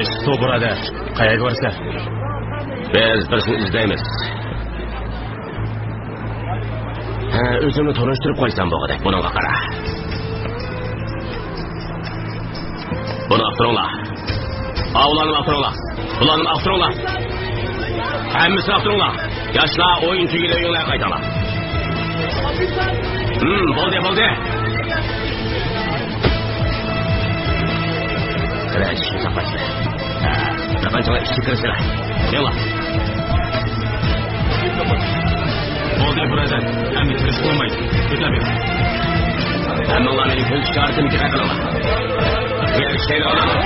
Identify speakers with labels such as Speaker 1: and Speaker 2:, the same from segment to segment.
Speaker 1: eshitdi burada. Qayerga borsa?
Speaker 2: Biz bizni izlaymiz. O'zimni tanishtirib qo'ysam bo'g'idek, bunga qara. Buni aqtiringlar. Avlanib aqtiringlar. Bularni aqtiringlar. Hammasini aqtiringlar. Yoshlar o'yin tugida uyinglar qaytanglar. Bo'ldi. Qara, ishni saqlashlar. Qanchalar ishga kirishlar. Yo'q. Bo'ldi burada. Hamma kirish bo'lmaydi. Ko'taber. Hammalarning ko'z chiqarishini qilaman. Yarışlayla olalım.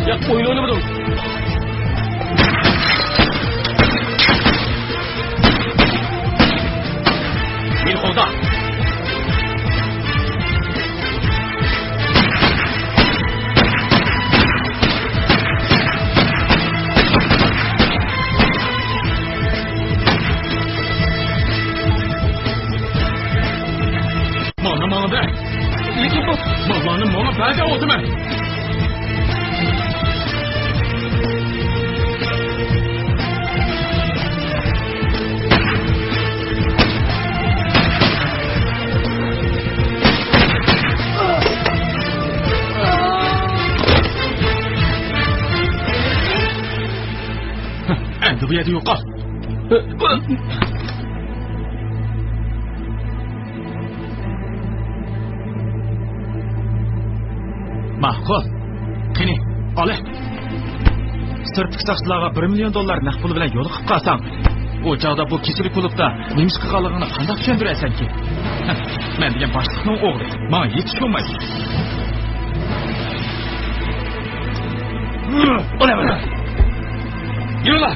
Speaker 2: Ya oyun oynamadım. Bir kolda. Bana be. Lekin bu mallarning mana ba'da o'zimi. Endi bu yerda yo'qol. Ma'qul. Qani, ola. Sirtqi soqchilarga $1 million naqd pul bilan yo'liqib qolsam, o chog'da bu kechilik klubda nima ish qilganligini qanday tushundirasanki? Men degan boshliqning o'g'li, menga yetishmaydi. Ola mana. Yurla.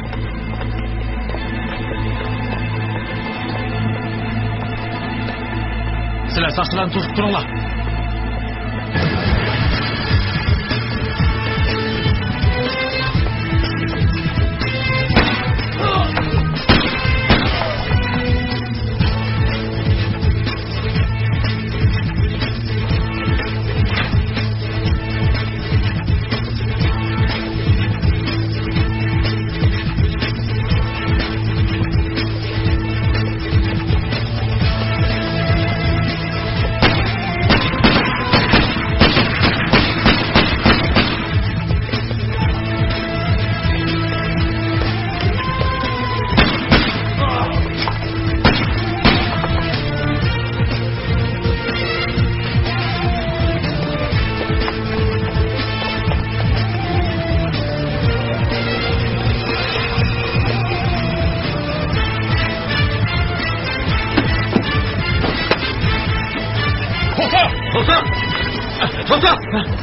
Speaker 2: Sizlar soqchilarni to'sib turinglar.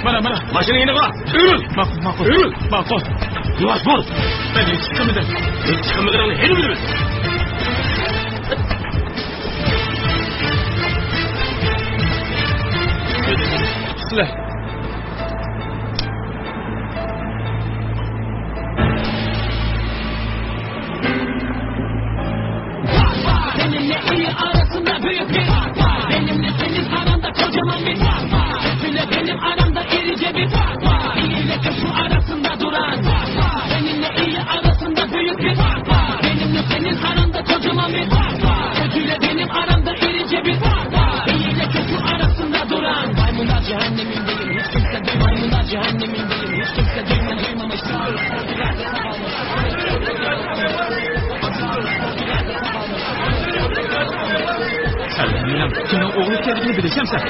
Speaker 2: Mana. Mashinani yine qo'y. Yuril. Ma'qul. Yuril. Ma'qul. Yavaş bo'l. Men hech chiqmadim. Hech chiqmaganini hech bilamiz. Sizlar. Benimle iyi arasında büyük bir fark var. Benimle senin aranda kocaman bir fark var. Kötüyle benim aramda irice bir fark var. İyi ile kötü arasında duran fark var. Benimle iyi arasında büyük bir fark var. Benimle senin aranda kocaman bir fark var. Kötüyle benim aramda irice bir fark var. İyi ile kötü arasında duran. Maymunlar cehennemindeyim. Hiç kimse duyma. Maymunlar cehennemindeyim. Hiç kimse duymamıştır. Mening kimning o'g'li ekanligini bilasansan.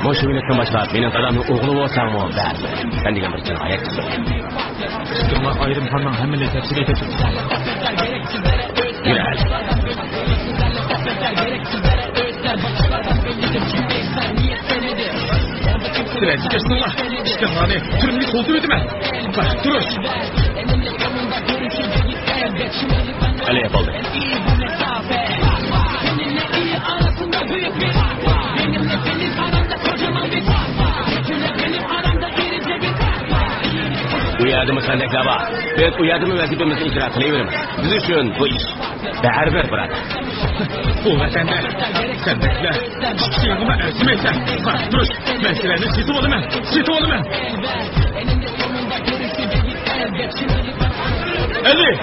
Speaker 2: Mo'shu minutdan boshlab mening dadamning o'g'li bo'lsam-mu, bari. Sen degan bir jinoyat. Fikrimlar ayrim fandan hammalar tafsil etib turibdi. Yuradi. Sizlar chiqishinglar. Chiqinglarni turmli qo'ltib o'tma. Bak, turish. Ali yapıldı. Uyardımız sendekler var. Biz uyardımı vazifemizi icra kılayverimiz. Biz için bu iş bərber burada. O vatanda sendekler çıkışığımı ersimeysen. Duruş, meseleni sitip olamam. Ali!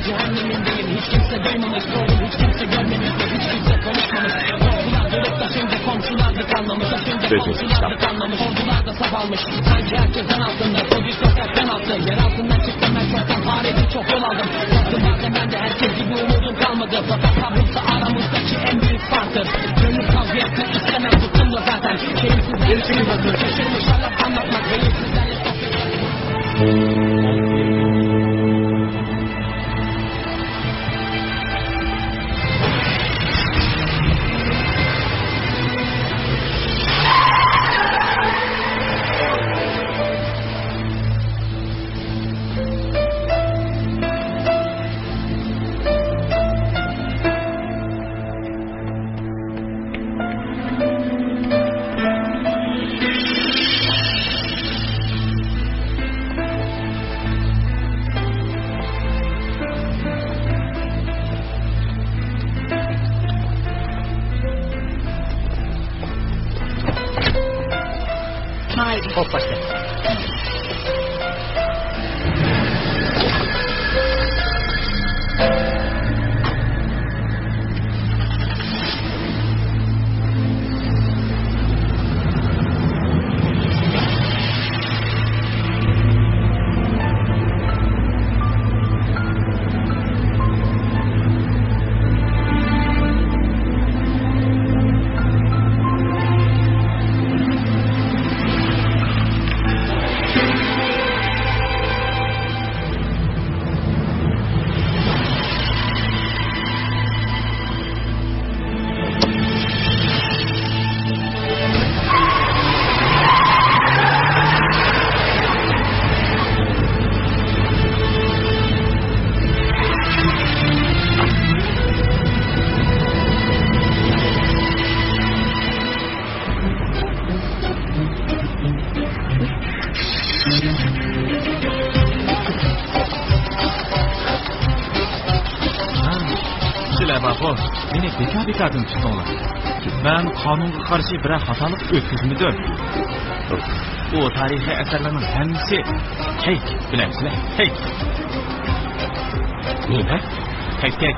Speaker 3: Cehennemin
Speaker 2: anlamış. Komşular da anlamış. Ordular da saf almış. Sanki herkesten altında. Polis sokaktan altı. Yer altından çıktım ben çoktan. Fareci çok yol aldım. Baktım bazen ben de herkes gibi umudum kalmadı. Fakat sabrımsa aramızdaki en büyük farktır. Gönül kavga etmek istemem. Tuttum da zaten. Keyifsizlerle bakır. Şaşırmış laf anlatmak. Keyifsizlerle
Speaker 3: Hop başla.
Speaker 1: Meni bekar-bekardan tutdinglar. Men qonunga qarshi biror xatolik o'tkazmadim. Bu tarixiy asarlarning hammasi fake, bilamsizlar? Fake. Nima? Fake.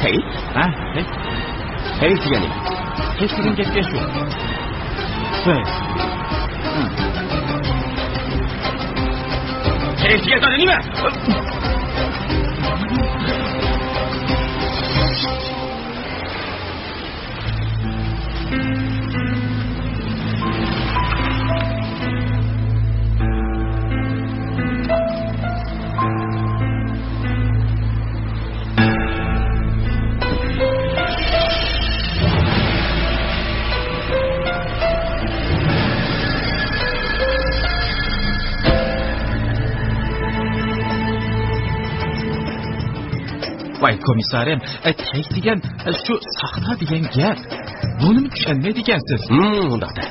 Speaker 1: Fake? Ha, fake. Fake degani. Fake degan gapga shu. Fake. Fake degani nima? Vay komisarim, tek degan shu saxta degan gap. Buni tushunmaydi ekansiz.
Speaker 3: Undaqda.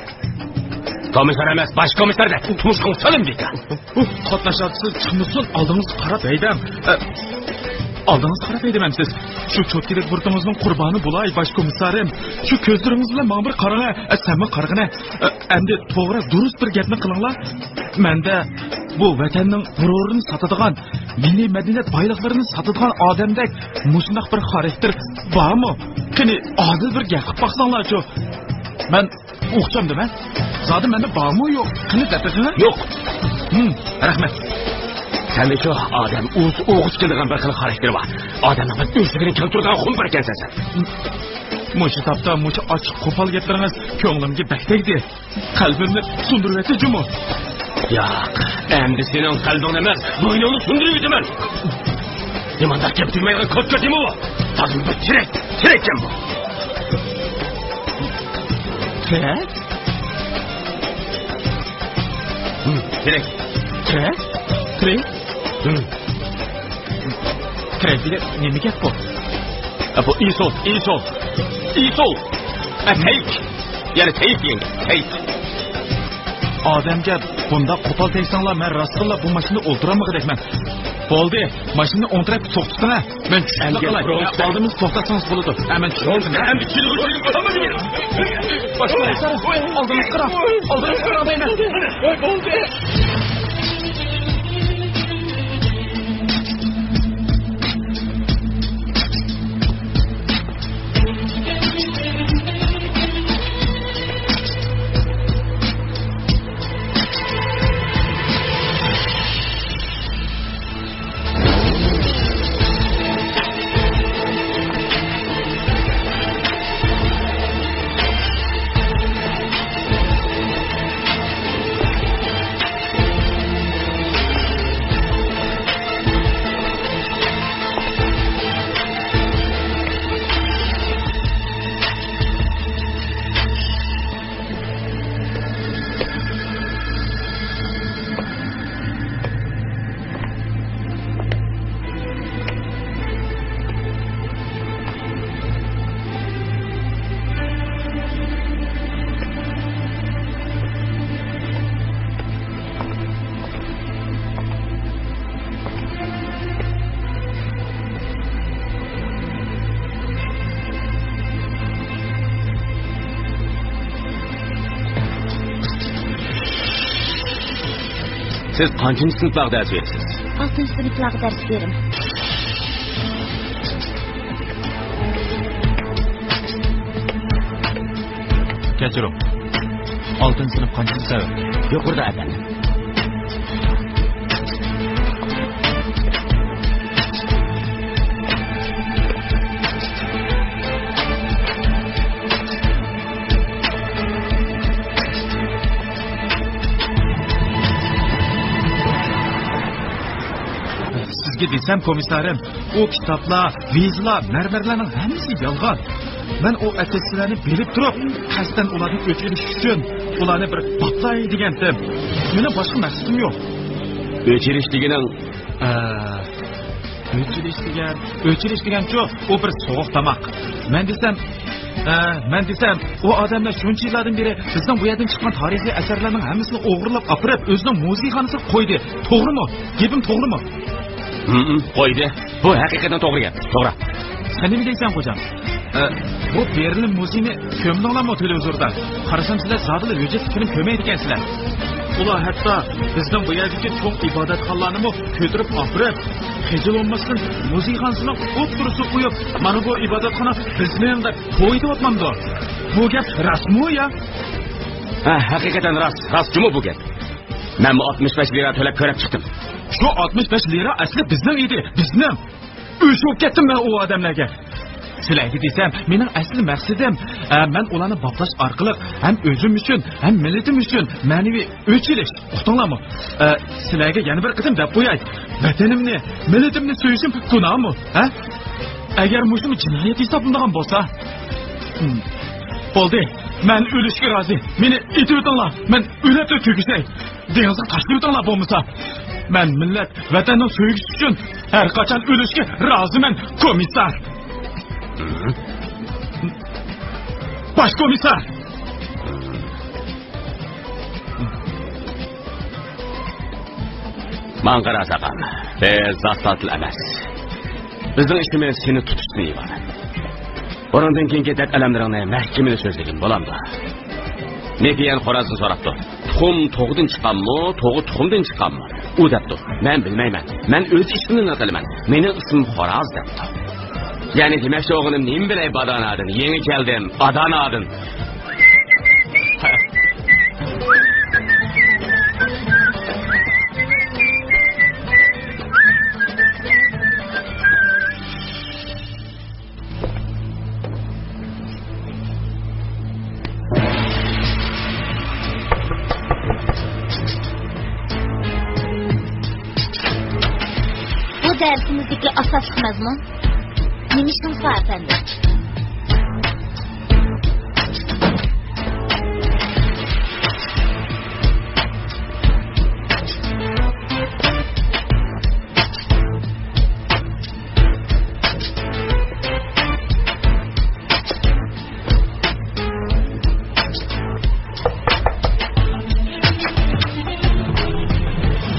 Speaker 3: Komissar emas, bosh komissarda tumushqin salim degan.
Speaker 1: Qatnashasiz chiqmasin, oldingizga qarab aydam. Oldingizga qarab aydamam siz. Shu cho'tkilik burtimizning qurboni bo'lay, bosh komisarim. Shu ko'zlaringiz bilan men bir qarang, senmi qarag'ina. Endi to'g'ri, durust bir gapni qilinglar. Menda bu vatanning g'ururini sotadigan, milliy madaniyat boyliklarini sotadigan odamdek mushundoq bir xarakter bormi? Qani odil bir gap qilib baqsanglar-chi. Men o'qchamdim-a? Zodi menda bormi yo'q? Qani dafaqina?
Speaker 3: Yo'q.
Speaker 1: Rahmat.
Speaker 3: Sende şu adam o'g'it kelgan bir xil xarakteri bor. Odamning o'zligini keltirgan xun bir ekansan sen.
Speaker 1: Mushu topda mushu ochiq qo'pol gaplaringiz ko'nglimga bakdaydi. Qalbimni sundiryapti jumo.
Speaker 3: Yo'q, endi sening qalbing emas, bo'yningni sundiryapman. Nimanda gap turmaydigan ko'kka demi bu? Hozir bir tirekkan bu.
Speaker 1: Tirak?
Speaker 3: Tirak.
Speaker 1: Tirak? Tirak? Tirak degan nima gap bu?
Speaker 3: Bu insult. Fake. Yani fake yeng. Fake.
Speaker 1: Odamga bunda qo'pol tegsanglar, men rostilla bu mashinada o'ltiramag'idekman. Bo'ldi, mashinani o'ntirib to'xtatsin. Men tushunib qolay. Oldimiz to'xtatsangiz bo'ladi. Men tushundim.
Speaker 3: Endi chilg'ishlik bo'ladi.
Speaker 1: Boshqa oldimiz qarab. Oldimiz qarab deyman. Bo'ldi.
Speaker 3: Siz kanchinchi sinflarda ders berasiz?
Speaker 4: 6-sinflarga dars beraman.
Speaker 1: Kechiring. 6-sinf qanchasi?
Speaker 3: Yuqorida efendim.
Speaker 1: Sizga desam komisarim, o kitaplar, vizlar, mermerlarning hammasi yolg'on. Men o attestatsiyalarni berib turib, qasddan ularni o'chirish uchun ularni bir batlay degandim. Meni boshqa maqsadim yo'q.
Speaker 3: O'chirish deganing
Speaker 1: o'chirish degan-ku, u bir sovuq tamoq. Men desam, o odamlar shuncha yillardan beri bizning bu yerdan chiqqan tarixiy asarlarning hammasini o'g'irlab olib, o'zining muzeyxonasiga qo'ydi. To'g'rimi? Gapim to'g'rimi?
Speaker 3: Qo'ydi. Bu haqiqatan to'g'ri gap. To'g'ri.
Speaker 1: Sen nima deysan, xo'jam? Bu Berlin muzeyini ko'mdinglarmi televizorda? Qarasam sizlar zodila hujjat film ko'maydi ekansizlar. Ular hatto bizning bu yerdagi cho'ng ibodatxonalarni ko'tirib olib, xijil olmasdan muzeyxonasini o'ttirib qo'yib, mana bu ibodatxona bizning deb qo'ydi o'tmamdi. Bu gap rasmi ya?
Speaker 3: Ha, haqiqatan rostmi bu gap? Men 65 lira to'lab ko'rib chiqdim.
Speaker 1: Şu 65 lira asli bizning edi, bizning. O'shib ketdim men o odamlarga. Sizlarga desam, mening asli maqsadim, men ularni boplash orqali ham o'zim uchun, ham millatim uchun ma'naviy o'chilish. Uqdinglarmi? Sizlarga yana bir qitim deb qo'yay. Vatanimni, millatimni so'yishim gunohmi? Ha? Agar mushum jinoyat hisoblangan bo'lsa, bo'ldi. Men o'lishga rozi. Meni itib o'tinglar. Men o'lib to'kisay. Dengizga tashlab o'tinglar bo'lmasa. Men millat, vatanning so'yish uchun har qachon o'lishga roziman, komissar. Baş komissar.
Speaker 3: Man qarasaqam, biz zastatlı emas. Bizning ishimiz seni tutishni iborat. O'rindan keyin ketat alamlaringni mahkamada so'zligim bo'lamdi. Nekiyan qorasini so'rabdi. Tuxum to'g'dan chiqqanmi, to'g'i tuxumdan chiqqanmi? U debdi. Men bilmayman. Men o'z ishimni qilaman. Mening ismim Xoraz debdi. Yani demakchi o'g'lim nim bilay badanadin, yangi keldim, adanadin.
Speaker 4: Bu dersimizdeki asas mazmun Nimişin efendim.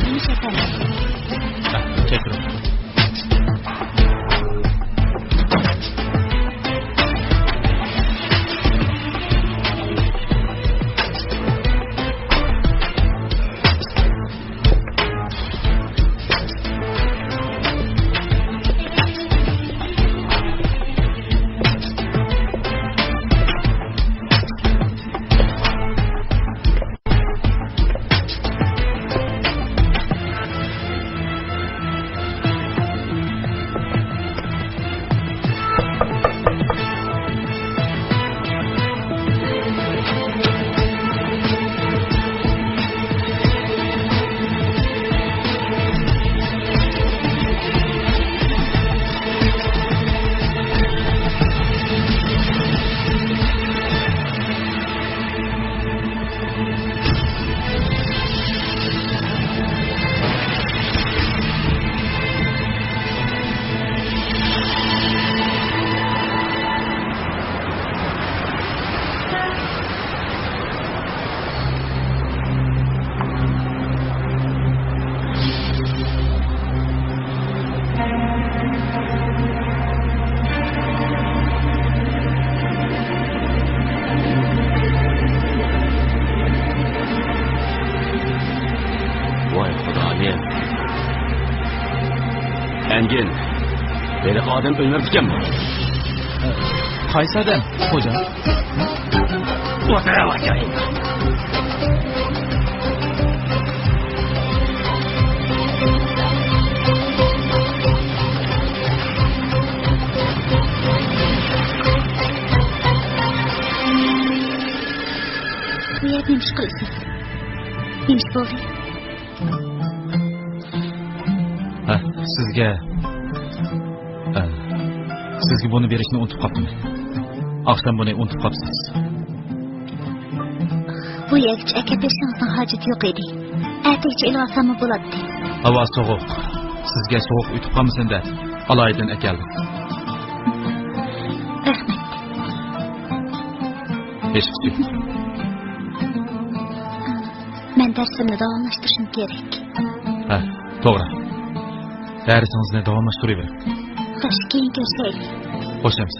Speaker 4: Nimiş efendim.
Speaker 1: Çekiyorum.
Speaker 3: bir adam öldürdükken mi?
Speaker 1: Qaysi adam, hocam?
Speaker 3: O'tira bakayım.
Speaker 4: Bu yer neymiş kılısın? Neymiş bo'ldi?
Speaker 1: Sizga buni berishni unutib qoldim. Oqshom buni unutib qolibsiz.
Speaker 4: Bu yerga aka peshinizning hojati yo'q edi. Ertaga ilib olsam bo'ladi.
Speaker 1: Havo sovuq. Sizga sovuq uytib qolmasin deb aloyidan akaldim.
Speaker 4: Rahmat.
Speaker 1: Hech qisi.
Speaker 4: Men darsimni davomlashtirishim kerak.
Speaker 1: To'g'ri. Darsingizni davomlashtiravering.
Speaker 4: Xo'sh, keyin ko'rishaylik.
Speaker 1: Xo'shamiz.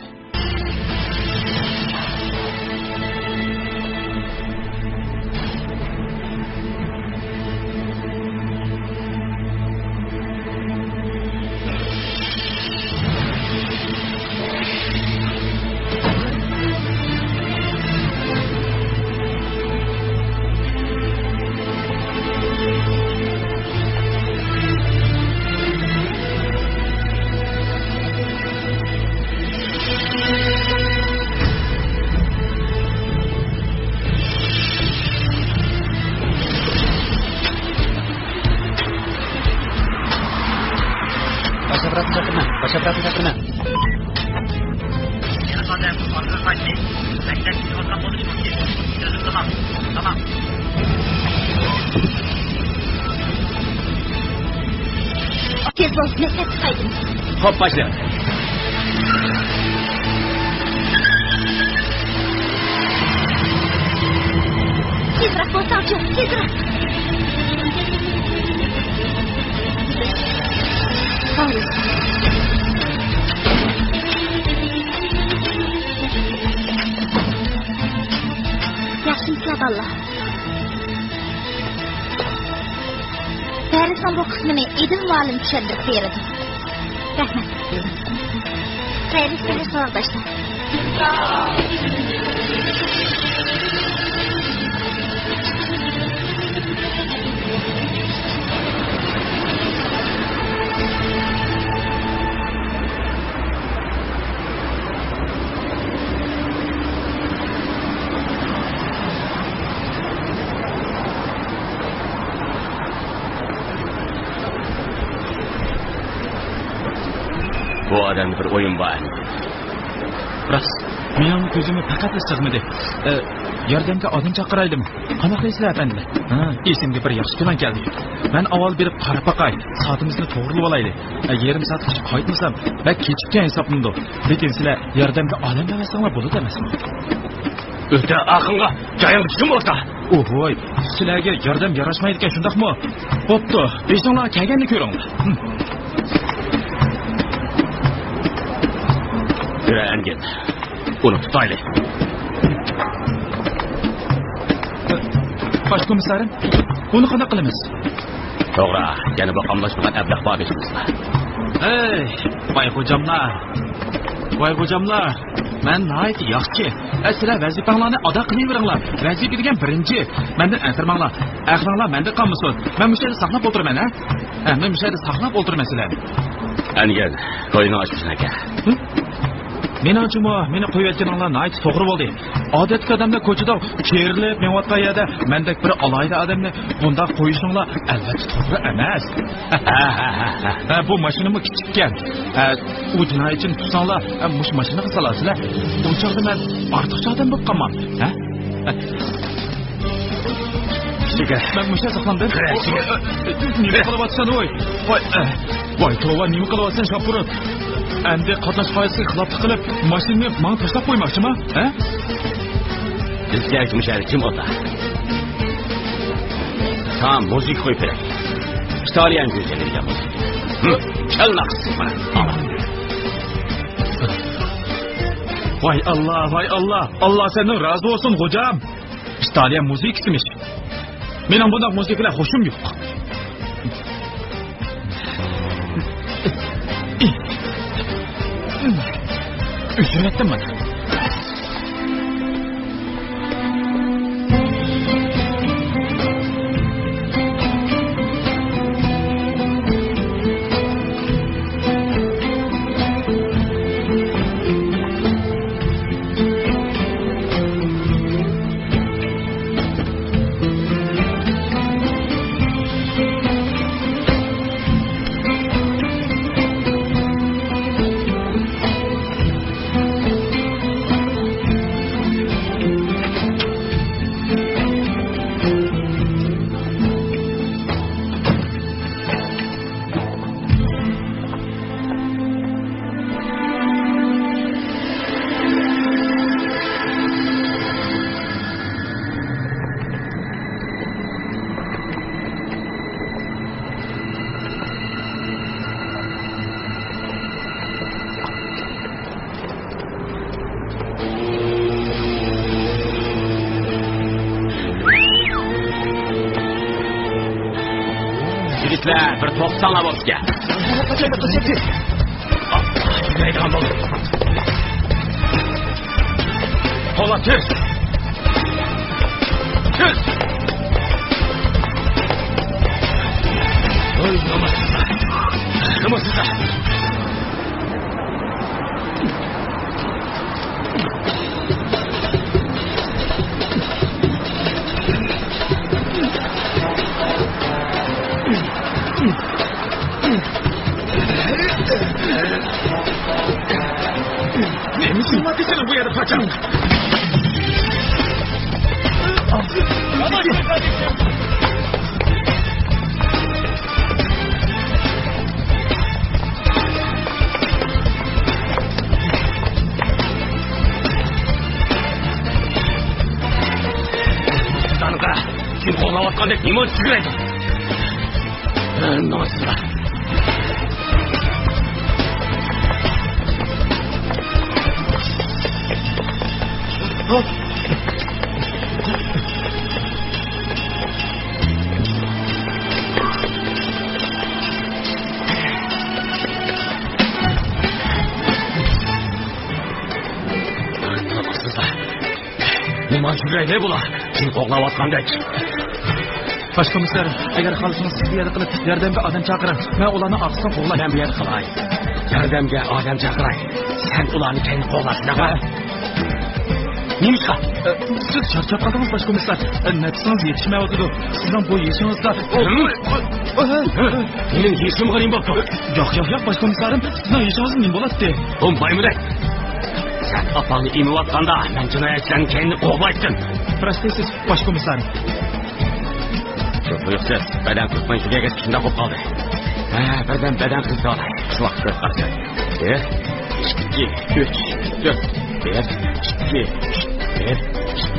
Speaker 3: Başa bırakma.
Speaker 2: Tamam.
Speaker 4: Tez ol, meslek çıkaydın.
Speaker 3: Hop başla.
Speaker 4: Tezrak boşaltıyor, tezrak. Hayır. Yaxshiliklar Allah. Darisan bu qismini edim muallim tushuntirib berdi. Rahmat. Xayr sizga sog'doshlar.
Speaker 3: Bu adamda bir oyun var.
Speaker 1: Rost, mening ko'zimga faqat sig'madi. Yordamga odam chaqiraydimi? Qanaqa qilasizlar afandilar? Esimga bir yaxshi plan keldi. Men avval berib qarab baqay, soatimizni to'g'rilab olaylik. Yarim soatgacha qaytmasam, bak kechikkan hisobimda. Lekin sizlar yordamga odam bermasanglar bo'ladi emasmi?
Speaker 3: O'ta aqlga joyim kim bo'lsa?
Speaker 1: Ohoy, sizlarga yordam yarashmaydi ekan, shundaqmi? Bo'pti, beshinglar kelganini ko'ringlar.
Speaker 3: Engin, onu tutaylı.
Speaker 1: Baş komiserim, bunu qanday qilamiz?
Speaker 3: To'g'ri, yana bu qamlashmagan ablah bor ishimizlar.
Speaker 1: Ey, voy hocamlar, men nayt yaxshi. Sizlar vazifanglarni ado qilaveringlar. Vazifa degan birinchi. Mendan antirmanglar. Aqlinglar menda qolmasin. Men bu yerda saqlab o'tiraman, ha? Men bu yerda saqlab o'tiraman sizlarni.
Speaker 3: Engin, qo'yni ochibsan aka.
Speaker 1: Menimcha meni qo'yayotganinglar nayt to'g'ri bo'ldi. Odatda odamlar ko'chada kerilib, menotgan yerda mendek bir alayda odamni bunda qo'yishinglar albatta to'g'ri emas. Bu mashinamni kichikkan. U jinoyatchini tutsanglar, mush mashinaga solasizlar. U chog'da men ortiqcha odam bo'lib qolman, ha? Ben musha saqlandim. Nima qilyapsan o'y? Voy, tova nima qilyapsan shopurib? Endi qatnash qoidasiga xiloflik qilib, mashinani menga tashlab qo'ymoqchimi? Ha?
Speaker 3: Bizga aytmishlar kim ota? Tamam, müzik qo'yib beray. İtalyan güzeliga müzik. Çalnaqsiz mana.
Speaker 1: Vay Allah. Allah senden razı olsun hocam. İtalyan müzik istemiş. Benim bundan müzikle hoşum yok. Üzür ettim bana.
Speaker 3: Yigitlar, bir 90 avozga. Yuraydigan bo'ldi. Qo'la tuz. Tuz. Oy, namossizlar. Namossizlar.
Speaker 1: Neymişsin maddesenin bu yerde paçam?
Speaker 3: Tanıqa, kim qo'llayotgandek limon sigiraydi. Namossizlar. Limon sigiraydi bular. Kim qo'llayotgandek.
Speaker 1: Başkomiserim, eğer halkınız siz bir yerde kılıp yardımga adam çağırın. Ben olanı aksın qo'llar.
Speaker 3: Ben bir yer qilay. Yordamga odam chaqiray. Sen ularni kendi qo'llasin, ha? Nimishqa?
Speaker 1: Siz charchab qaldingiz başkomiser. Nefsiniz yetishmayotdi. Sizdan bu yeshingizda...
Speaker 3: Mening yeshim g'arim bo'ldi.
Speaker 1: Yo'q, başkomiserim. Sizdan yeshingiz nim bo'ladi.
Speaker 3: Bo'lmaymi? Sen apangni emiyotganda men jinoyatchilarni kendi qo'g'laydim.
Speaker 1: Простите, başkomiserim.
Speaker 3: Buyursiz, beden kısmı şuraya geçişinde kop kaldı. Birden beden kısmı olay. Şu vakit göz karşı. 1, 2, 3, 4. 1,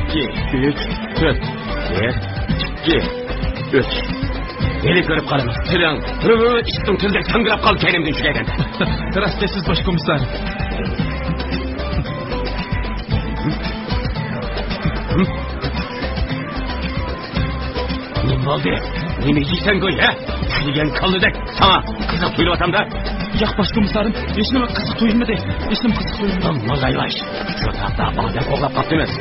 Speaker 3: 2, 3, 4. 1, 2, 3. Beni görüp kalınız. Tülün, içtim tülde kangırap kal kendimden şuraya geldi.
Speaker 1: Простите, başkomiserim.
Speaker 3: Ne oldu? Nemi yiysen koy ha? Külgen kalacak sana kızı tuyulatam da.
Speaker 1: Yo'q, başkomiserim. Hech nima qiziq tuyulmadi. Hech nima qiziq tuyulmadi.
Speaker 3: Amma gaylaş. Şu tarafta adam qo'llab qapti emas.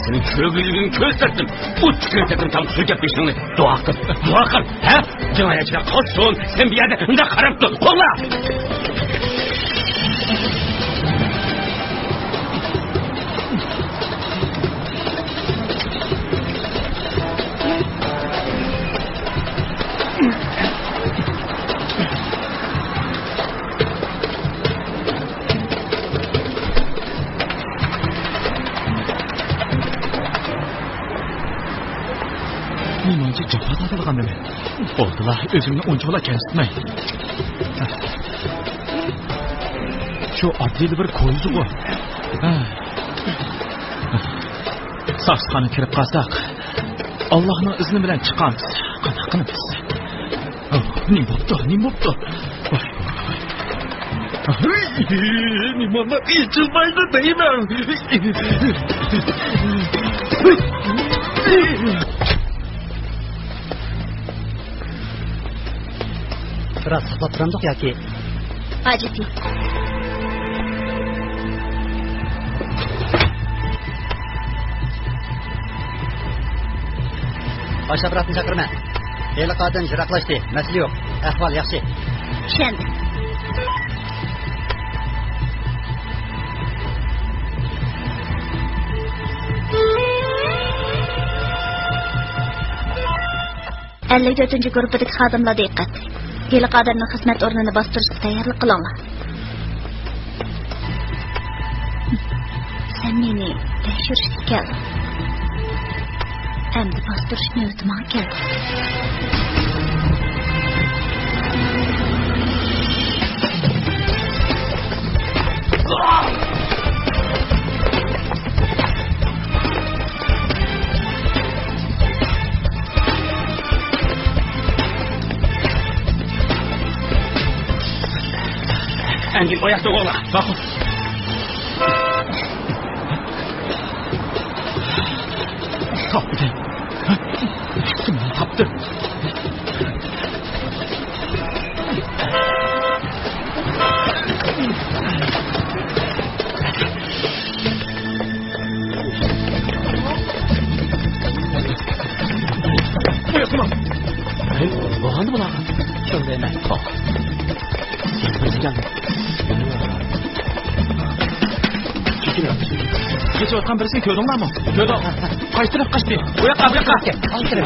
Speaker 3: Senin köylülüğünü kösterdim. Uç kösterdim tam sürgep peşini. Dua qil, ha? Cinoyatchiga qochsin. Sen bir yerde unda qarab tur. Qo'lla.
Speaker 1: Limonchi jafo tortilgandimi? Bo'ldilar, o'zimni unchoqla kamsitmay. Shu oddiy bir ko'zi bu. Safxona kirib qolsak, Allohning izni bilan chiqamiz. Qanaqa qilamiz? Nim bo'pti? Nimani ichilmaydi deyman.
Speaker 5: Biraz saqlab turamdiq yoki?
Speaker 4: Hajati.
Speaker 5: Baş apparatını chaqirman. Heliqadan jiroqlashdi. Masala yo'q. Ahvol yaxshi.
Speaker 4: Tushundim. Ellik 4. gruppadagi xodimlar diqqat. Heliqadarning xizmat o'rnini bostirishga tayyorlik qilinglar. Sen meni tekshirishga kelding. Endi bostirish navbatiga keldi.
Speaker 3: Engin oyakta ola.
Speaker 1: Bakın. Taptı. Kim taptı? Tamam.
Speaker 3: Boğandı mı lan?
Speaker 5: Shunday emas.
Speaker 3: Birisi geldi.
Speaker 1: Geçiyotgan birisini ko'rdinglarmi? Ko'rdim. Qaysi taraf qochdi? Bu yoqqa, bu yoqqa.
Speaker 5: Oltirib.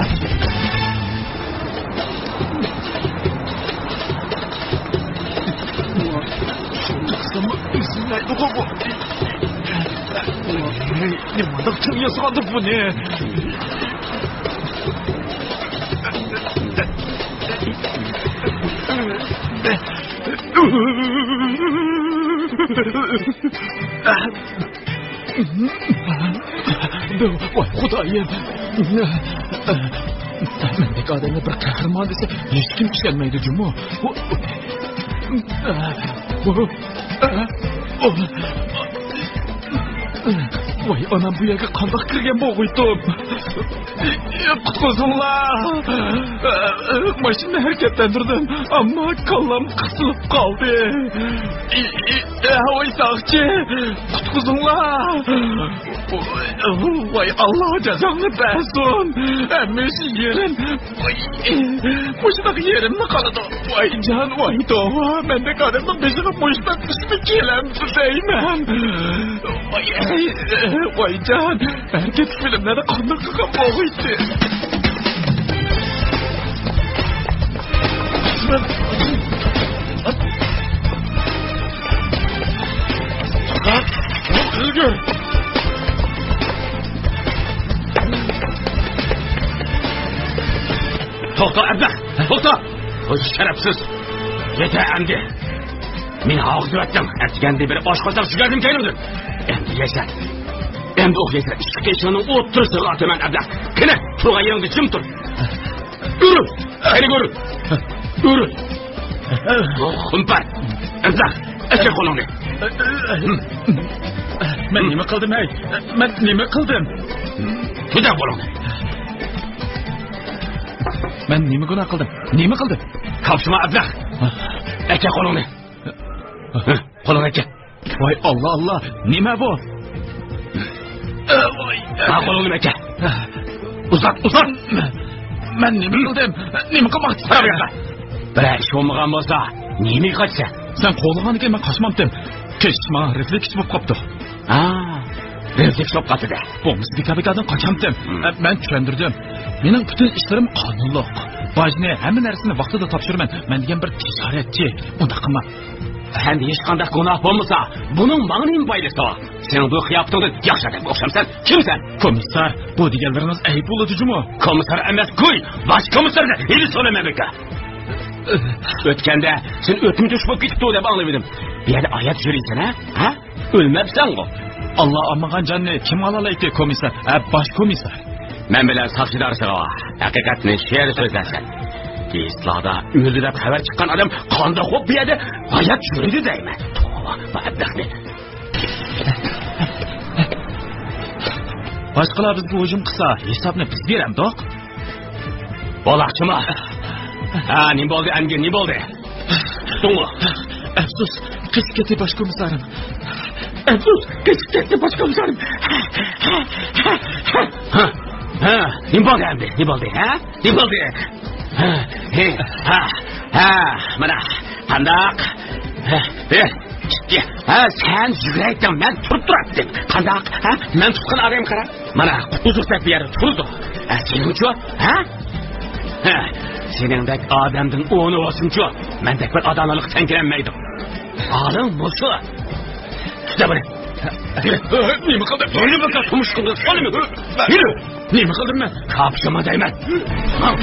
Speaker 1: Bismillah, bu. Nimadir kim yasadı bu ne? Vay Xudayim. Mendeki adamı bir kahraman dese hiç kim işlenmeydi Cuma. Vay anam bu yerga qandoq kirgan bo'g'iydim. Qutqizinglar. Mashina harakatlantirdim, ammo kallam qisilib qoldi. Voy saqchi, qutqizinglar. Voy Allah jazongni bersin. Hammashi yerim. Mashinaga yerimni qoladi. Voy jon, voy tova. Mendeki adamning beshig'i mo'shdan tushib kelamdi deyman. Voy jon, erkak filmlarda qanday qilgan bo'g'iydi. Ilgir.
Speaker 3: To'xta, Ablah. To'xta. O'zi sharafsiz. Yeta endi. Men og'ziyotdim. Ertiganda beri boshqalar shugardim keluvdim. Endi yesa. Endi o'qiysa, ishqi kechani o'ttirib ataman Ablah. Qani, turgan yeringda jim tur. Yurib. Qani ko'rib. Yurib. Xumpar. Ablah, aka qo'lingni.
Speaker 1: Men nima qildim, ey? Men nima qildim?
Speaker 3: Juda qo'lingni.
Speaker 1: Men nima gunoh qildim? Nima qildim?
Speaker 3: Kapshima Ablah. Aka qo'lingni. Qo'lingni aka.
Speaker 1: Voy Allah Allah, nima bu? Voy,
Speaker 3: qo'lingni aka. Uzat.
Speaker 1: Men nima qildim? Nima qilmoqchi?
Speaker 3: Qara bu yoqqa. Bir ish bo'lmagan bo'lsa, nima qochsa?
Speaker 1: Sen qo'lg'aniga men qochmamdim. Kechma, refleks bo'lib qopti.
Speaker 3: Refleks bo'lib qopti.
Speaker 1: Bu misbikadan qochamdim. Men tushundirdim. Mening butun ishlarim qonunliq. Bajni hamma narsani vaqtida topshiraman. Men degan bir tijoratchi. Unda qilma.
Speaker 3: Endi hech qanday gunoh bo'lmasa, buning menga nima foydasi bor? Sen bu qiyofatingda yaxshi odam o'xshamsan. Kimsan?
Speaker 1: Komissar, bu deganlaringiz ayb bo'ladi Jumo.
Speaker 3: Komissar emas, qo'y. Bosh komissarga hech so'rama beka. O'tganda sen o'tmishib bo'lib ketibdi deb angladim. Bu yerda oyat yuriysan, ha? O'lmabsan-ku.
Speaker 1: Allah amagan jonni kim alalaydi komissar? Bosh komissar.
Speaker 3: Men bilan saqchidarsizga haqiqatni she'r so'zlasan. Islohda o'zi deb xabar chiqqan odam qanday xo'p bu yerda hayot yuridi deyman. Tova, badbaxtni.
Speaker 1: Boshqalar bizga hujum qilsa, hisobni biz beramdiq.
Speaker 3: Bo'laqchimi? Nima bo'ldi? Anga nima bo'ldi? Tutdingmi?
Speaker 1: Afsus, qechib ketdi bosh komissarim.
Speaker 3: Afsus, qechib ketdi bosh komissarim. Nima bo'ldi endi? Nima bo'ldi, ha? Nima bo'ldi? Mana qandaq? Sen yürəkdən mən turib durabdım. Qandaq? Mən tutqan adam qara. Mana qutuzuqdak bir yeri turdu. Senin ucu, ha? Senin dək adamdın onu olsun ki, mən dək bir adamlıq sənkilenmeydim. Alın musu. Şurada bunu.
Speaker 1: Nima qildim?
Speaker 3: Yürü bakalım, tumuş kıldın. Söyle mi? Yürü.
Speaker 1: Nima qildim men?
Speaker 3: Kapsama değmen. Tamam.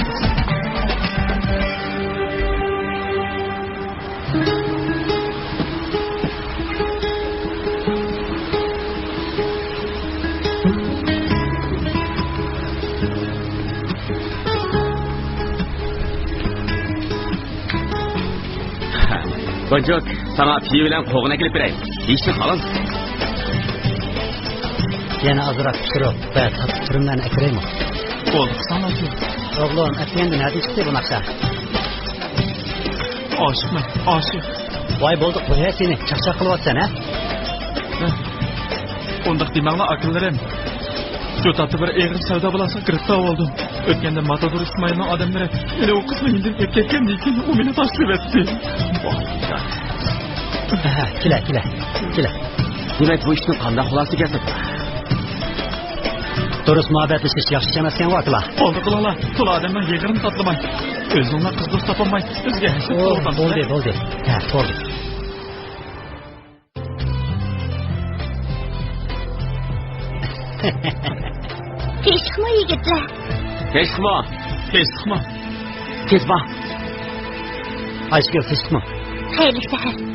Speaker 3: Boncuk, sana piyi bilen kovuna gelip vereyim. İşte kalın.
Speaker 5: Yana azırak pişirip ve tatlı türümden ekireyim mi?
Speaker 1: Oldu, sana diyor.
Speaker 5: Oğlum, etkendi nereden çıktı bu nakşa?
Speaker 1: Aşık mı? Aşık.
Speaker 5: Vay bulduk bu he seni, çakçak kılıvat sen ha?
Speaker 1: Ondaq demağla akıllarım. Şu tatlı bir eğrim sevda bulasa kırıkta oldum. Ötkende Matador İsmail'in adamları öyle o kısmı indim etkekken deyken o beni tasvip etti.
Speaker 5: Kile.
Speaker 3: Demek bu işin qandaq xulası kesip.
Speaker 5: Durus muhabbetleşiş yaxşı işemezken vakıla.
Speaker 1: Oldu kılala. Tula adamdan yeğirini tatlamay. Özünle kız dost tapanmay. Özge her şey
Speaker 5: Boldu. Ha, boldu.
Speaker 4: Tez çıkma yigitler.
Speaker 3: Geç çıkma.
Speaker 1: Tez çıkma.
Speaker 3: Tez bak.
Speaker 5: Ayşegül sıçtık mı?
Speaker 4: Hayırlı seher.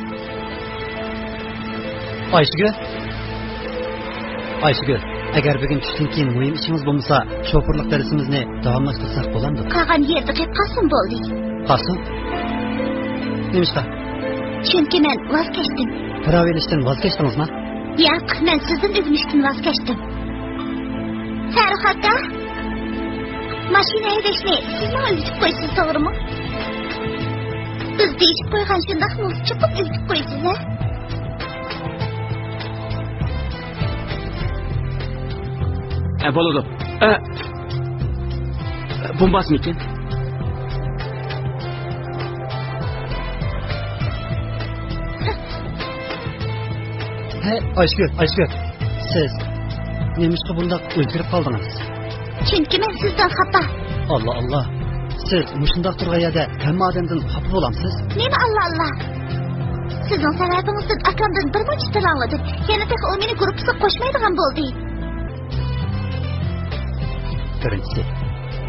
Speaker 5: Ayşegül, eğer bugün düştün keyin mühim işimiz bulmasa, şoförlük dersimizni davamlaştırsak bolamdı.
Speaker 4: Kalan yerde hep kalsın boldu.
Speaker 5: Kalsın? Neymişka?
Speaker 4: Çünkü ben vazgeçtim.
Speaker 5: Para verişten vazgeçtiniz mi?
Speaker 4: Yok, ben sizin üzmüştüm vazgeçtim. Faruk Akka, maşina edeşini siz bana ütüp koysunuz doğru mu? Biz değişip koygan şundak mı çıkıp ütüp koysunuz ha?
Speaker 3: Boludu. Bombas mı için?
Speaker 5: He, Ayşegül. Siz neymişka bundak özgürüp kaldınız?
Speaker 4: Çünkü ben sizden hata.
Speaker 5: Allah. Siz muşundak turga yerde hem adamdan hapı olamsız?
Speaker 4: Neymi Allah? Sizin sebebinizden akamdan bir maç anladım. Yani tek o meni grupsa koşmaydıgan boldu.
Speaker 5: Birincisi,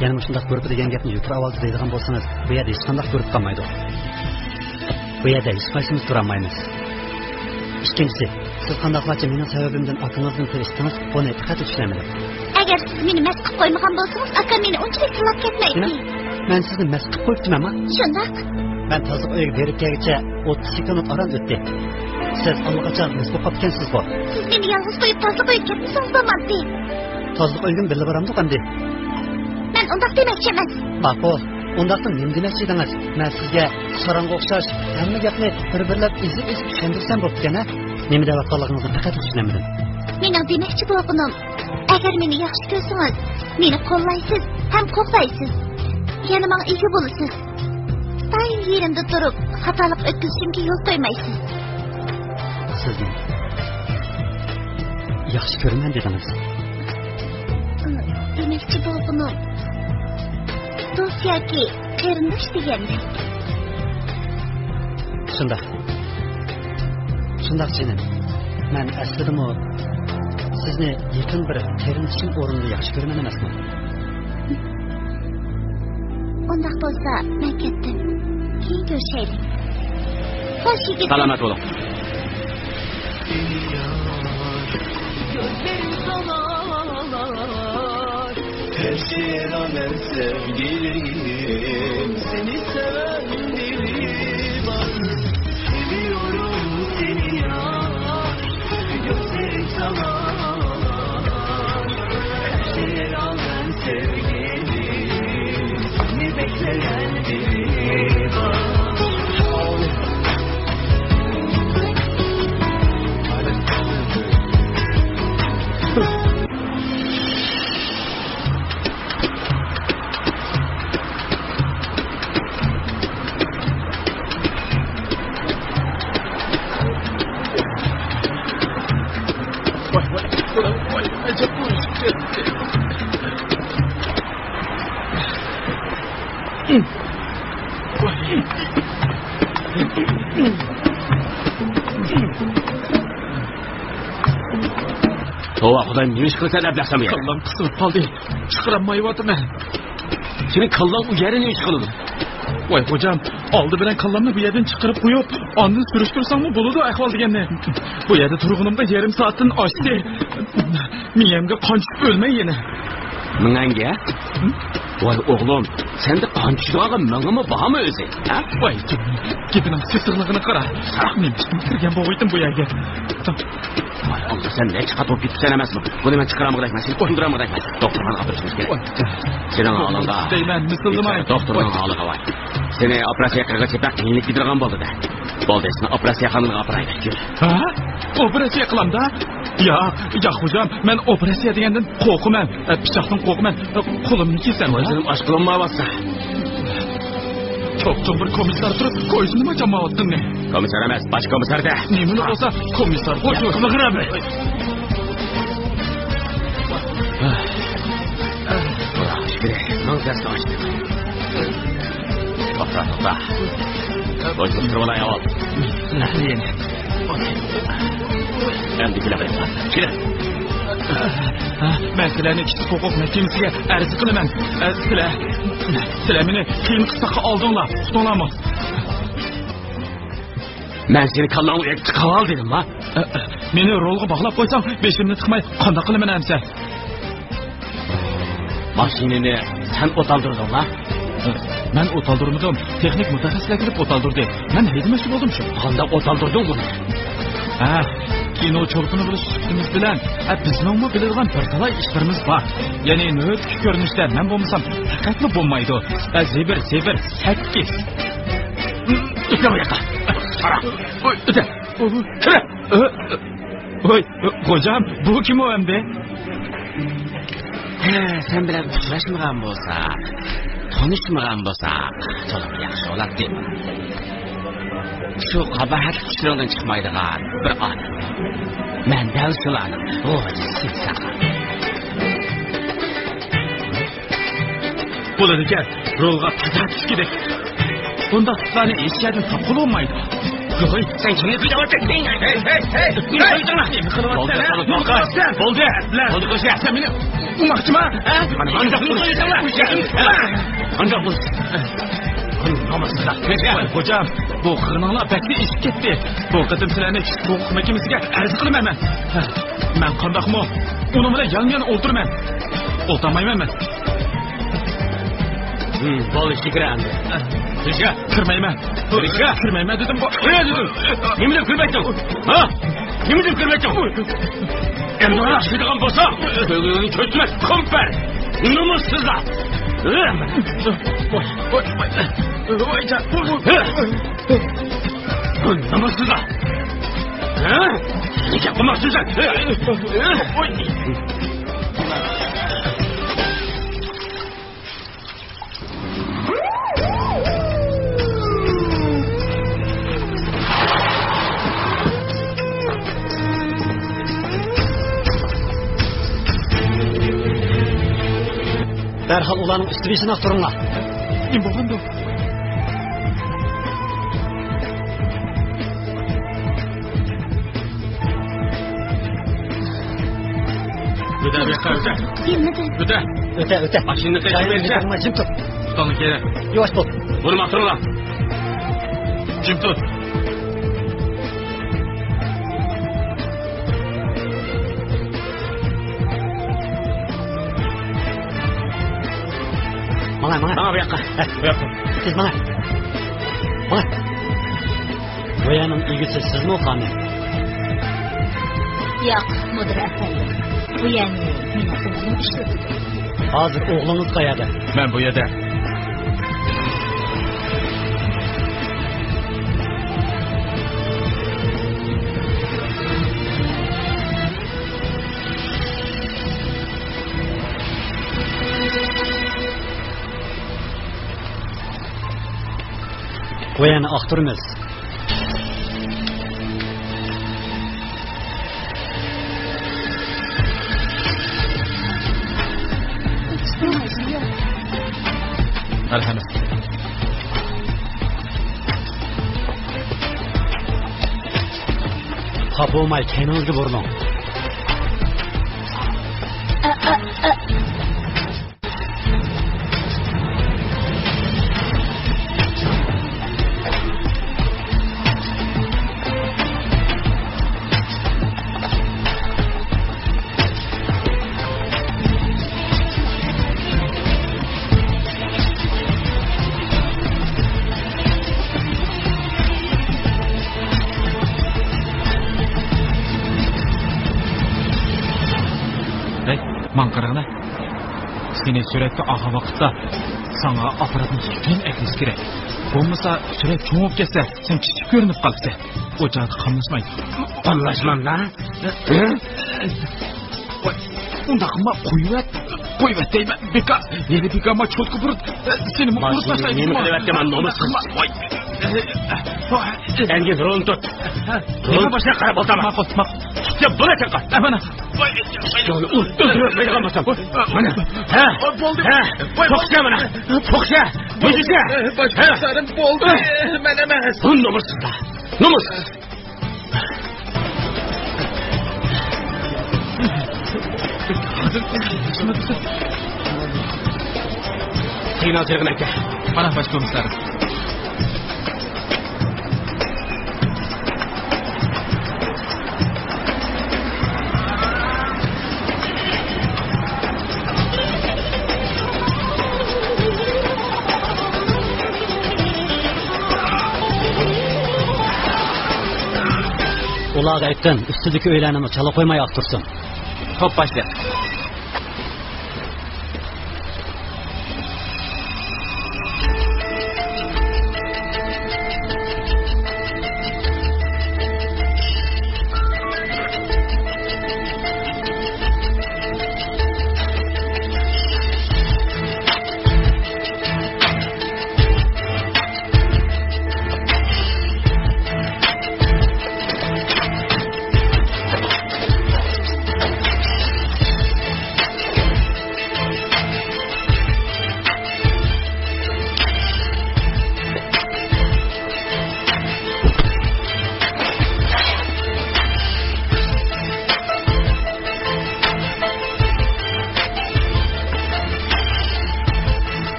Speaker 5: yani muşundak grupu degen gapni yutur avaldı deydigan bolsanız, bu yerda hiç qandaq grup kalmaydı. Bu yerda hiç qaysimiz duranmaymiz. İkincisi, siz qandaqlacha mening sebebimden akınızdan seviştiniz, onu diqqat etişlemedim.
Speaker 4: Eğer siz meni mest qilib qo'ymagan bo'lsangiz, akam meni unchalik tilab ketmaydi.
Speaker 5: Ben sizni mest qilib qo'yibdim ama.
Speaker 4: Shundoq.
Speaker 5: Ben tazliq uyga berib kelguncha 30 sekund aran o'tdi. Siz allaqachon mest bo'lib qolgansiz bu.
Speaker 4: Siz meni yolg'iz qo'yib tazliq uyga ketmasangiz bo'lmasdi.
Speaker 5: Tazliq uyga birga boramdiq endi.
Speaker 4: Men undoq demoqchi emas.
Speaker 5: Ma'qul. Undaqdan nima demoqchi edingiz? Men sizga sarangga o'xshash hamma gapni bir-birlab ezib tushuntirsam bo'pti-a? Nima deyotganligingizni faqat tushunamadim.
Speaker 4: Mening demoqchi bo'lganim, agar meni yaxshi ko'rsangiz, meni qo'llaysiz, ham qo'g'daysiz. Yana menga ega bo'lasiz. Doim yerimda turib, xatolik o'tkazishimga yo'l qo'ymaysiz.
Speaker 5: Sizni yaxshi ko'raman dedingiz.
Speaker 4: Demoqchi bo'lganim, do'st yoki qarindosh degandek. Shundoq jinim. Men aslida sizni yaqin bir qarindoshim o'rnida yaxshi ko'raman emasman. Undoq bo'lsa, men ketdim. Keyin ko'rishaylik. Xo'sh, yigit.
Speaker 3: Salomat bo'ling.
Speaker 2: Her rağmen sevgilim, seni seven biri var. Seviyorum seni ya, gözlerim sana. Her şeye rağmen sevgilim, seni bekleyen biri var.
Speaker 1: Vay, acaba bu iş gitti.
Speaker 3: Tova Xudoyim, nima ish qilsa deb laqsam ya.
Speaker 1: Kallam kısılıp kaldı. Çıkaramayıvadım ben.
Speaker 3: Sening kallang u yerda nima ish qiladi?
Speaker 1: Vay hocam, aldı bilen kallamını bu yerden çıkarıp koyup, andın sürüştürsem mi buludu ahval degende. Bu yerde turgunumda yarım saatin açtı. Miyemge kançıp ölmey yine.
Speaker 3: Minganga? Voy o'g'lim, senda qanchlig'i mingimi bormi o'zi? Ha?
Speaker 1: Vay gidinin sesirliğini qara. Neymiş kirgen boğuydum bu yerge.
Speaker 3: Voy Allah, sen ne chiqat o'p ketibsan emasmi? Buni men chiqarammi kerakman, seni o'ldirammi kerakman? Doktorga gapirishimiz kerak. Sening oldingda.
Speaker 1: Deyman, misildiman.
Speaker 3: Doktorning holiga voy. Seni operatsiya qilg'acha qiynlik bidirgan bo'ldi-da. Bo'ldi, seni operatsiya qilib gapiraylik.
Speaker 1: Ha? Operatsiya qilamda? Ya hocam, men operatsiya degenden qo'rqaman. Pichoqdan qo'rqaman. Qo'limni kesam.
Speaker 3: O'zim osh qilinmayapsa.
Speaker 1: Çok bir komiser turib, ko'zini nima chamayaptın ne?
Speaker 3: Komissar emas, bosh komissarda.
Speaker 1: Nemini bo'lsa, komisar. Qo'sh qilg'irabi.
Speaker 3: Mangzasini ochdi. To'xta. Bo'yga turib olay avval.
Speaker 1: Nahliyen.
Speaker 3: Endi kelaveramiz. Kela.
Speaker 1: Ben sizlerni kichik huquq mahkamasiga arz qilaman. Sizlar meni qiyin qissaqa oldinglar. Tutinglarmi?
Speaker 3: Men seni kallangni chiqib ol dedim, ha?
Speaker 1: Meni rolga bog'lab qo'ysang, beshimni tiqmay qanday qilaman amsa?
Speaker 3: Mashinani sen o'taldirding, ha?
Speaker 1: Ben o'taldırmadım. Texnik mutaxassislar kelib o'taldirdi. Men haydamoqchi bo'ldim shu.
Speaker 3: Qanday o'taldirding buni?
Speaker 1: Ha, kino çolukunu buluş fikrimiz bilen, bizning mu biladigan bir talay ishlarimiz bor. Ya'ni nöt ko'rinishda men bo'lmasam, haqiqatli bo'lmaydi. Zebir 8.
Speaker 3: O'tla bu yoqqa. Qara. O'tla.
Speaker 1: Kira. Oy, hocam, bu kim o endi?
Speaker 3: Sen bilan uchrashmagan bo'lsak, tanishmagan bo'lsak, to'liq yaxshi bo'ladi. Şu qabahat kuchlardan chiqmaydigan bir odam. Men dal shularni ro'yi sitsaqa.
Speaker 1: Bo'ladi ekan, rolga tatat kerak. Bunda sizlarni hech yerdan topib olmaydi. Yo'q,
Speaker 3: Sen kimni qilyapsan? Hey! Bo'ldi. Bo'ldi qo'sha.
Speaker 1: Sen meni umoqchiman?
Speaker 3: Qanday bo'ldi?
Speaker 1: Hocam, bu qirninglar bakli eshib ketdi. Bu qitim sizlarni huquq mahkamasiga arz qilaman men. Men qandaqmi? Uni bilan yongan o'ltirman. O'ltamayman men.
Speaker 3: Bo'ldi, shikran. Kirishga
Speaker 1: kirmayman. Kirmayman dedim.
Speaker 3: Nima dedim? Nima deb kirmaysan? Ha? Nima deb kirmaysan? Endi ona chiqadigan bo'lsa, o'zingni cho'chmas, komper. Nomussizlar. Nomussizlar. Ha? Nega qilmoqchisan?
Speaker 5: Derhal ulanın üstüne aktarınlar.
Speaker 1: Kim bo'lganda? Öte bir kavga. Öte.
Speaker 5: Öte.
Speaker 3: Maşinni qilib bersa,
Speaker 5: Jim tut.
Speaker 1: Tutanı kerak.
Speaker 5: Yavaş bol.
Speaker 3: buni maqturlar.
Speaker 1: Jim tut.
Speaker 5: Mana.
Speaker 3: Mana bu yoqqa. Bu yoqqa.
Speaker 5: Siz mana. Boyanın ilgisi sizmi o kanun?
Speaker 4: Yo'q, mudir efendi. Bu yani meni o'g'lim ishladi.
Speaker 5: Hozir o'g'lingiz qayerda?
Speaker 1: Men bu yerda.
Speaker 5: Boyanı aktırmaz.
Speaker 1: Marhamat.
Speaker 5: Xafa olmay, kayningizga buriling.
Speaker 1: Manqarana. Seni suratga ağa vaqtda sana aparatın tutun eklis kerak. Bo'lmasa surat cho'ngib ketsa, sen kichik ko'rinib qolsa, o'chaqda qamlashmaydi.
Speaker 3: Qamlashmam lan.
Speaker 1: Unda qilma, qo'yvat deyman. Beka, yeni bekama cho'tqa burib, seni
Speaker 3: Mashina
Speaker 1: tashlaydi.
Speaker 3: nima qilyapman, nomusiz. Endi rol tut. Nima boshqa qarab o'taman.
Speaker 1: Maqot.
Speaker 3: Ya buna chaqa.
Speaker 1: Mana.
Speaker 3: Joni o'ldirmaydigan bo'lsam. Mana. Ha.
Speaker 1: Bo'ldi.
Speaker 3: Ha. To'xta mana. To'xta. Bo'ysa.
Speaker 1: Boshqalarım bo'ldi. Men emas.
Speaker 3: Bu nomussizlar. Nomussiz. Qiynal chirg'in aka.
Speaker 1: Mana bosh komisarim.
Speaker 5: Ularga aytdim, ustidagi o'ylanimni chala qo'ymay tursin.
Speaker 3: Xo'p, boshla.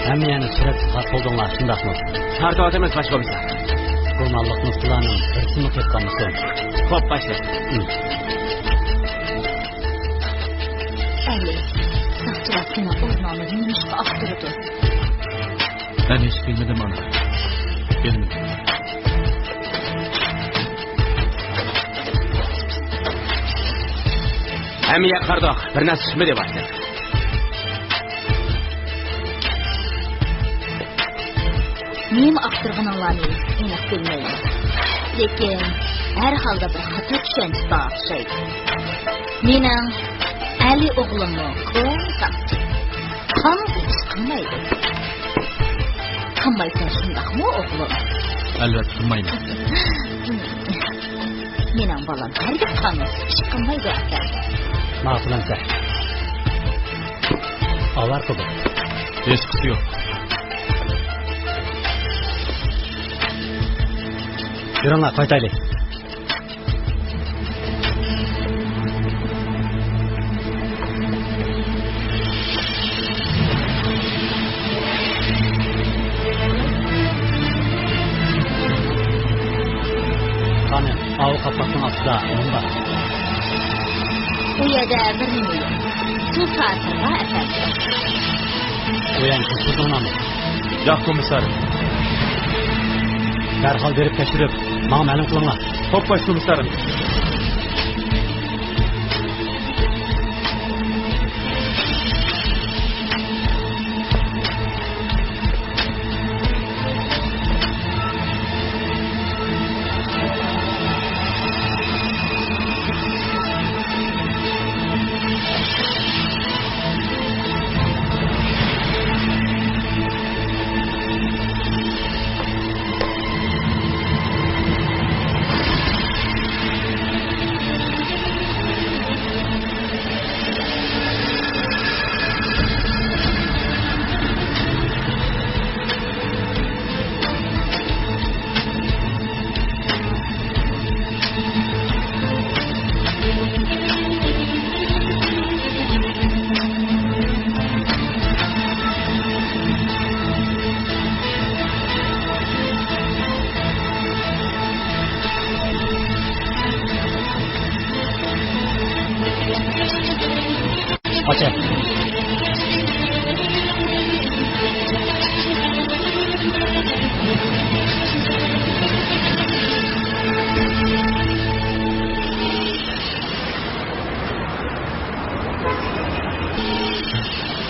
Speaker 5: Hammani suratsiz xat qo'ldinglar, shundaqmi?
Speaker 3: Tartib emas bosh komisar.
Speaker 5: Qo'rmonliqni ustilarning birisini ketganmisan.
Speaker 3: Xo'p, boshla.
Speaker 4: Ali, saqchilatkina o'rnini nimishqa aqtirdi.
Speaker 1: Ben hiç bilmedim ana. Bilmedim.
Speaker 3: Hamiya qardoq, bir narsa tushmi deb aytdi.
Speaker 4: Nima aqtirganlarni aniq bilmayman. Lekin har holda bir xato tushuncha bor o'xshaydi. Mening Ali o'g'limni ko'rsam, qanday ish qilmaydi. Qilmaysan shundaqmi o'g'lim?
Speaker 1: Albatta qilmayman.
Speaker 4: Mening bolam hargiz qanday ish qilmaydi ekan.
Speaker 5: Ma'qulansa. Avar qildi.
Speaker 1: Hech qisi yo'q.
Speaker 5: Yuranglar, qaytaylik. Qani, av qapqasının astida nima bor?
Speaker 4: Bu yerda bir nima yo'q. Suv ta'sirida efendim.
Speaker 5: O'yan tutunami?
Speaker 1: Yo'q komisarim.
Speaker 5: Darhol berib tekshirib, menga ma'lum qilinglar.
Speaker 1: Xo'p bosh komisarim.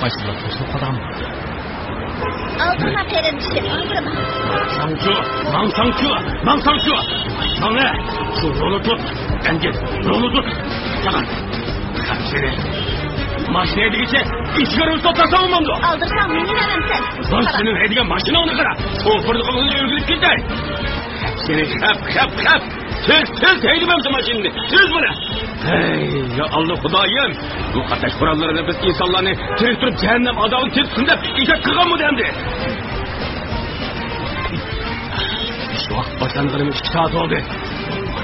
Speaker 1: Maşallah koşup adam.
Speaker 4: Aldırma perindişim, aldırma.
Speaker 3: Mangsançu. Sana şu yolu tut. Engin, yolu tut. Tamam. Kalk seni. Maşinaya digişe iç yarımı toplasam olmamdı.
Speaker 4: Aldırsan beni verem sen.
Speaker 3: Lan senin hediye maşina onu kadar. Soğuklarını kapatınca örgülüp gider. Seni hep. Tez heydimemse maşinini. Tez bunu. Hey ya Allah Hudayım. Bu ateş kurallarını biz insanlarını tiriktirip cehennem adamın tepsinde işe kıkan mı dendi. Şu vakit başlandığım 2 saat oldu.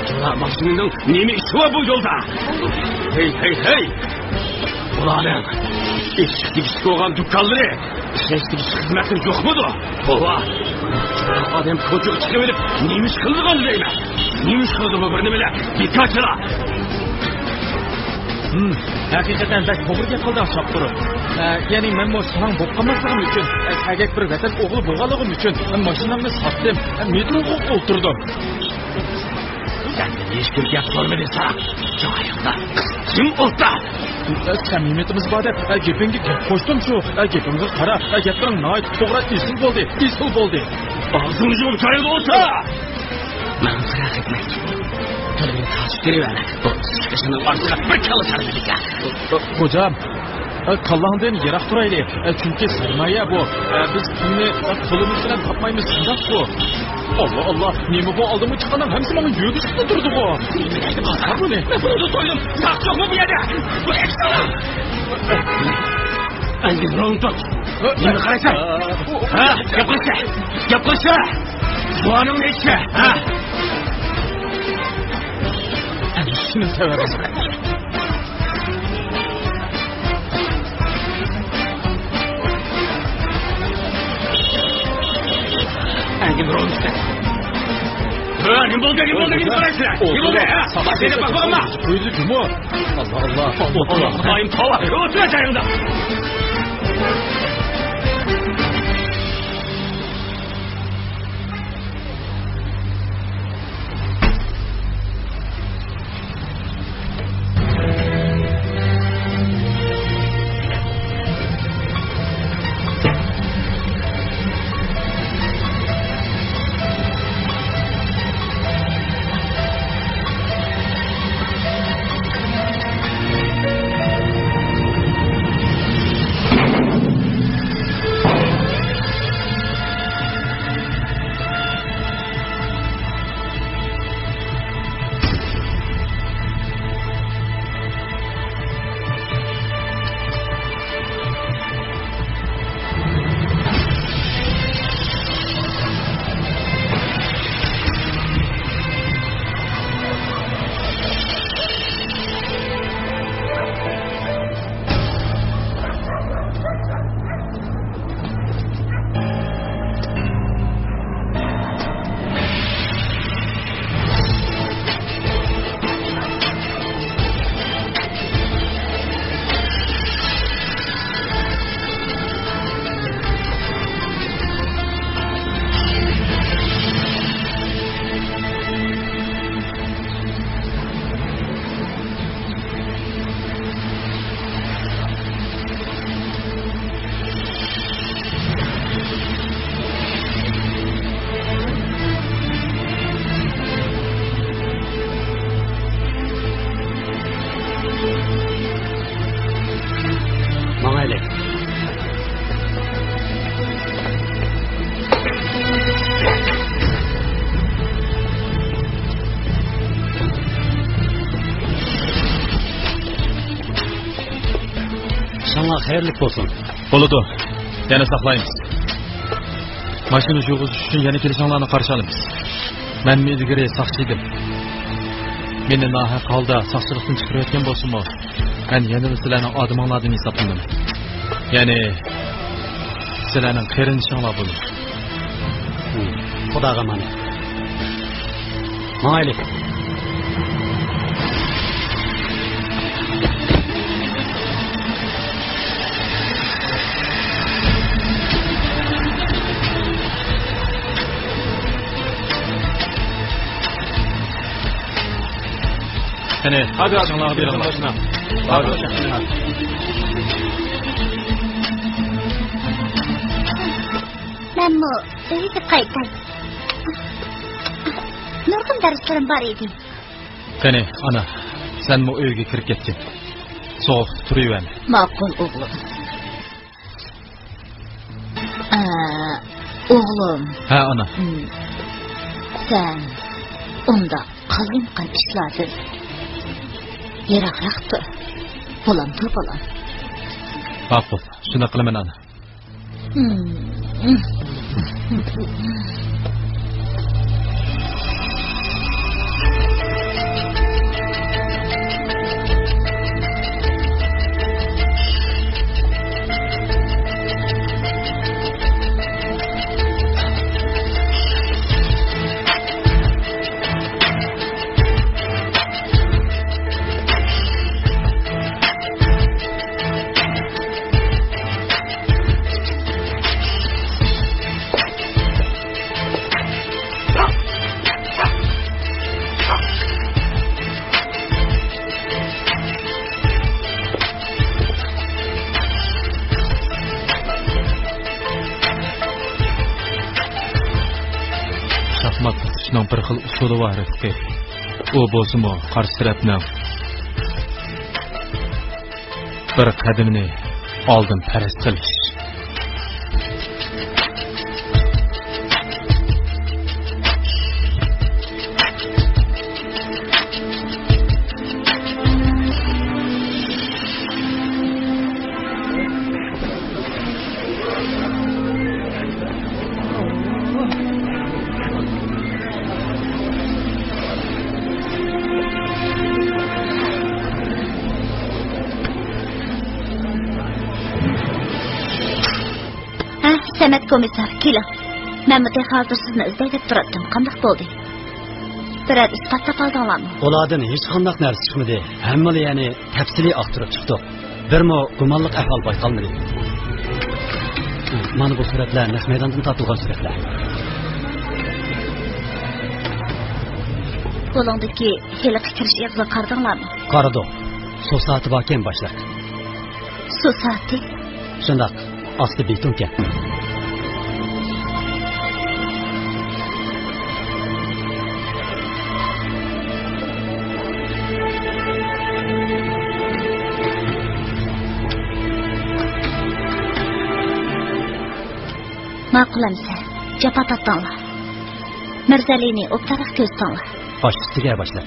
Speaker 3: Acaba maşininin neymi işi var bu yolda? Hey. Ulanım. İçki olan dükkanları, işleştik hizmetin yok mudur? Baba. Adam çocuk çıkıverip neymiş kıldı kaldı değil mi? Neymiş kıldı bu birini bile? Dikkat çala.
Speaker 1: Hakikaten ben doğru yapıldı şaptırım. Yani ben bu salan bokkamasligim üçün, sagak bir vatan oğlu boğaligim üçün maşinamni sattım, metroga o'tirdim.
Speaker 3: Sen de hiç kim gap görmedin sana. Cahilda. Kim oldu?
Speaker 1: Samimiyetimiz bor deb gapingga gap qo'shdim shu. Gapimga qara, gapiring nihoyat to'g'ri isil bo'ldi.
Speaker 3: Ağzını yumup çayırda olsa. Ben merak etmek. Tölümün tasdiri vermek. Bu sıkışının varsa bir çalışarım dedik ya.
Speaker 1: Hocam, Kallandan yiroq turaylik. Chunki sermaye bu. Biz pulni qo'limiz bilan topmaymiz, shundoq bu. Allah, nima bu oldimga chiqqandan hamsi menga yurishda turdi bu. Pazar bu ne?
Speaker 3: Bunu da soydum. Sağ yok mu bu yerde? Bu ekstra. Engin rolunu tut. Şimdi karaysan. Yapılsa. Soğanın ne içse.
Speaker 1: Şunu severim.
Speaker 3: Engin rolunu tut. Kim buldu karaysan. Kim buldu? Seni bak bakma.
Speaker 1: Koydu cumhur. Allah.
Speaker 3: Hain tava. Otur çayında.
Speaker 5: Sana hayırlık olsun.
Speaker 1: Bo'ladi. Yana saqlaymiz. Mashina yurgizish uchun yana kelishinglarni qarshi olamiz. Men ilgari saqchi edim. Meni nohaq holda saqchilikdan chiqarayotgan bo'lsa-mu, men yana sizlarning odamlardan hisoblandim. Ya'ni sizlarning qarindishinglar bo'ldi.
Speaker 5: Xudoga amanat. Mayli.
Speaker 1: Hadi açınlar bir başına. Hadi.
Speaker 4: Ben mi öyle kaytay. Nurgun derslerim var idi.
Speaker 1: Qani, ana, sen mi uyga kirib ketding? So'q turaver.
Speaker 4: Ma'qul oğlum. Oğlum.
Speaker 1: Ha, ana.
Speaker 4: Sen onda qalayınqan işladın. Yaraqraq tur. Bolam tur bolam.
Speaker 1: Ma'qul. Shuna qilaman, ana. Şahmat tutuşning bir xil usuli bor edi. U bo'lsa-mu qarshi tarafning bir qadamini oldin faraz qilish.
Speaker 4: Samet komisar, keling. Men bu hozir sizni izlab turibdim. Qanday bo'ldi? Biror isbot topaldinglarmi?
Speaker 5: Ulardan hech qanday narsa chiqmadi. Hammasi ya'ni tafsiliy aqtirib chiqdi. Birmo gumonliq ahvol bayqalmadi. Mana bu suratlar naq maydondan topilgan suratlar.
Speaker 4: Qo'lingdagi heliqi kirish yozma qardinglarmi?
Speaker 5: Qaradim. Suv soati borken boshliq.
Speaker 4: Suv soati?
Speaker 5: Shundoq, osti betonga.
Speaker 4: Ma'qulamsa, japa tatdinglar. Mirzalini o'ptariq ko'zdinglar.
Speaker 5: Baş üstüge başlar.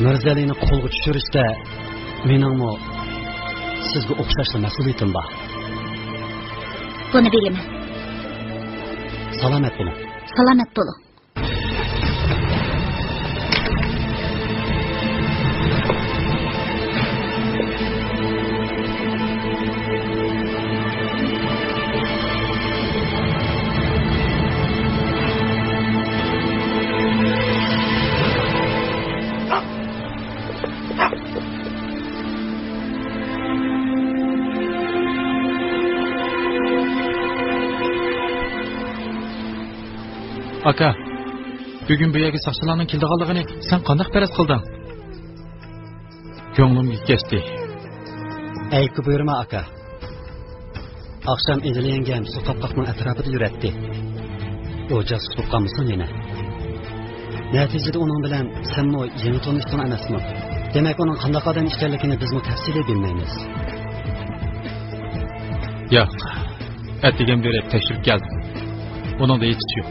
Speaker 5: Mirzali'ni qo'lga tushirishda meningmi sizga o'xshashli mas'uliyatim bor.
Speaker 4: Buni bilaman.
Speaker 5: Salomat bo'ling.
Speaker 4: Salomat bo'ling.
Speaker 1: Aka, bugun bu yerga saqchilarning keldiganligini sen qanday faraz qilding? Ko'nglimga kechdi.
Speaker 5: Aytib buyurma aka. Akşam edilengem su qapqaqning atrofida yuratdi. O jasus qolmasin yana. Natijada uning bilan senmi yangi tanishgan emasmi? Demak, uning qanday odam ekanligini bizmi tafsilay bilmaymiz.
Speaker 1: Yo'q. Atdigan berib tashrif keldim. Uningda hech yo'q.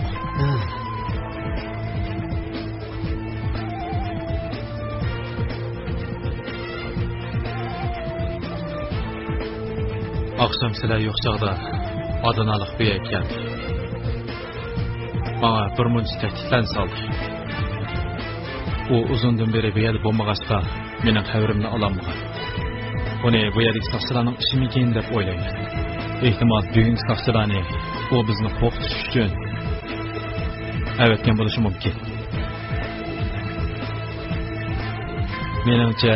Speaker 1: Akşam sizlar yo'q chog'da Adonalik bu yerga keldi. Bana bir muncha takliflar soldi. U uzundan beri bu yerda bo'lmag'achqa mening xabarimni ololmagan. Uni bu yerdagi saqchilarning ishimikin deb o'ylayman. Ehtimol bugungi saqchilarni u bizni qo'rqitish uchun avatgan bo'lishi mumkin. Menimcha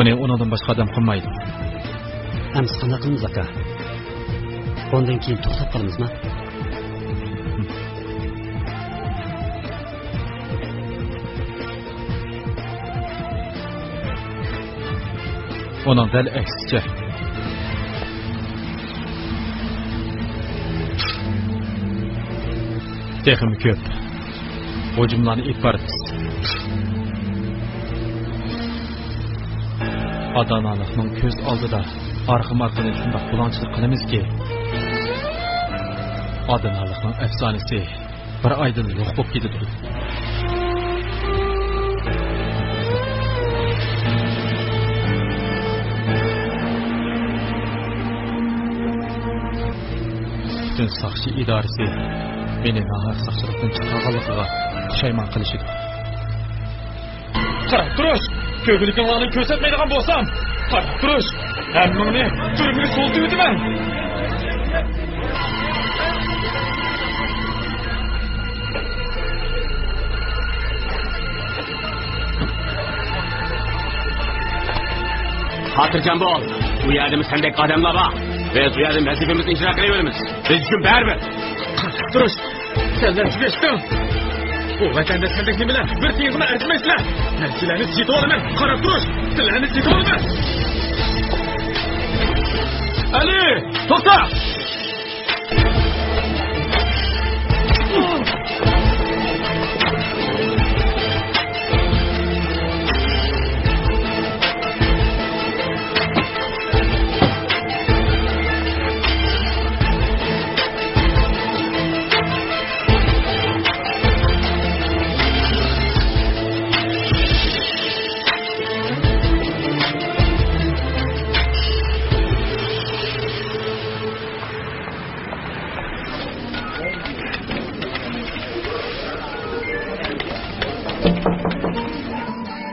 Speaker 1: uni undan boshqa odam qilmaydi.
Speaker 5: Amsi qanday qilamiz aka? Bundan keyin to'xtab qolamizmi?
Speaker 1: Onun dal aksicha. Texim ko'p. Bu jumlani ibaratiz. Adanalikning ko'z oldida arxim-arxini shundoq bulanchilik qilamizki, Adanalikning afsonasi bir oydan yo'q bo'lib ketadi. Butun soqchi idorasi meni nahar soqchilikdan chiqarganligiga pushaymon qilishdi. Qarab turish, ko'gliklarni ko'rsatmaydigan bo'lsam, qarab turish, hammani turmuga so'ltib o'taman.
Speaker 3: Hatırcan bol. Bu yerdimiz sendek adamlar var. Ve bu yerdim vazifemizi icra kılayverimiz. Biz gün berber.
Speaker 1: Duruş, senden geçtim. Bu vatanda sendek nimeler, bir tiyizime ertmezler. Elçilerini ziydi olamam, qarab duruş, sizlerini ziydi olamam. Ali, to'xta!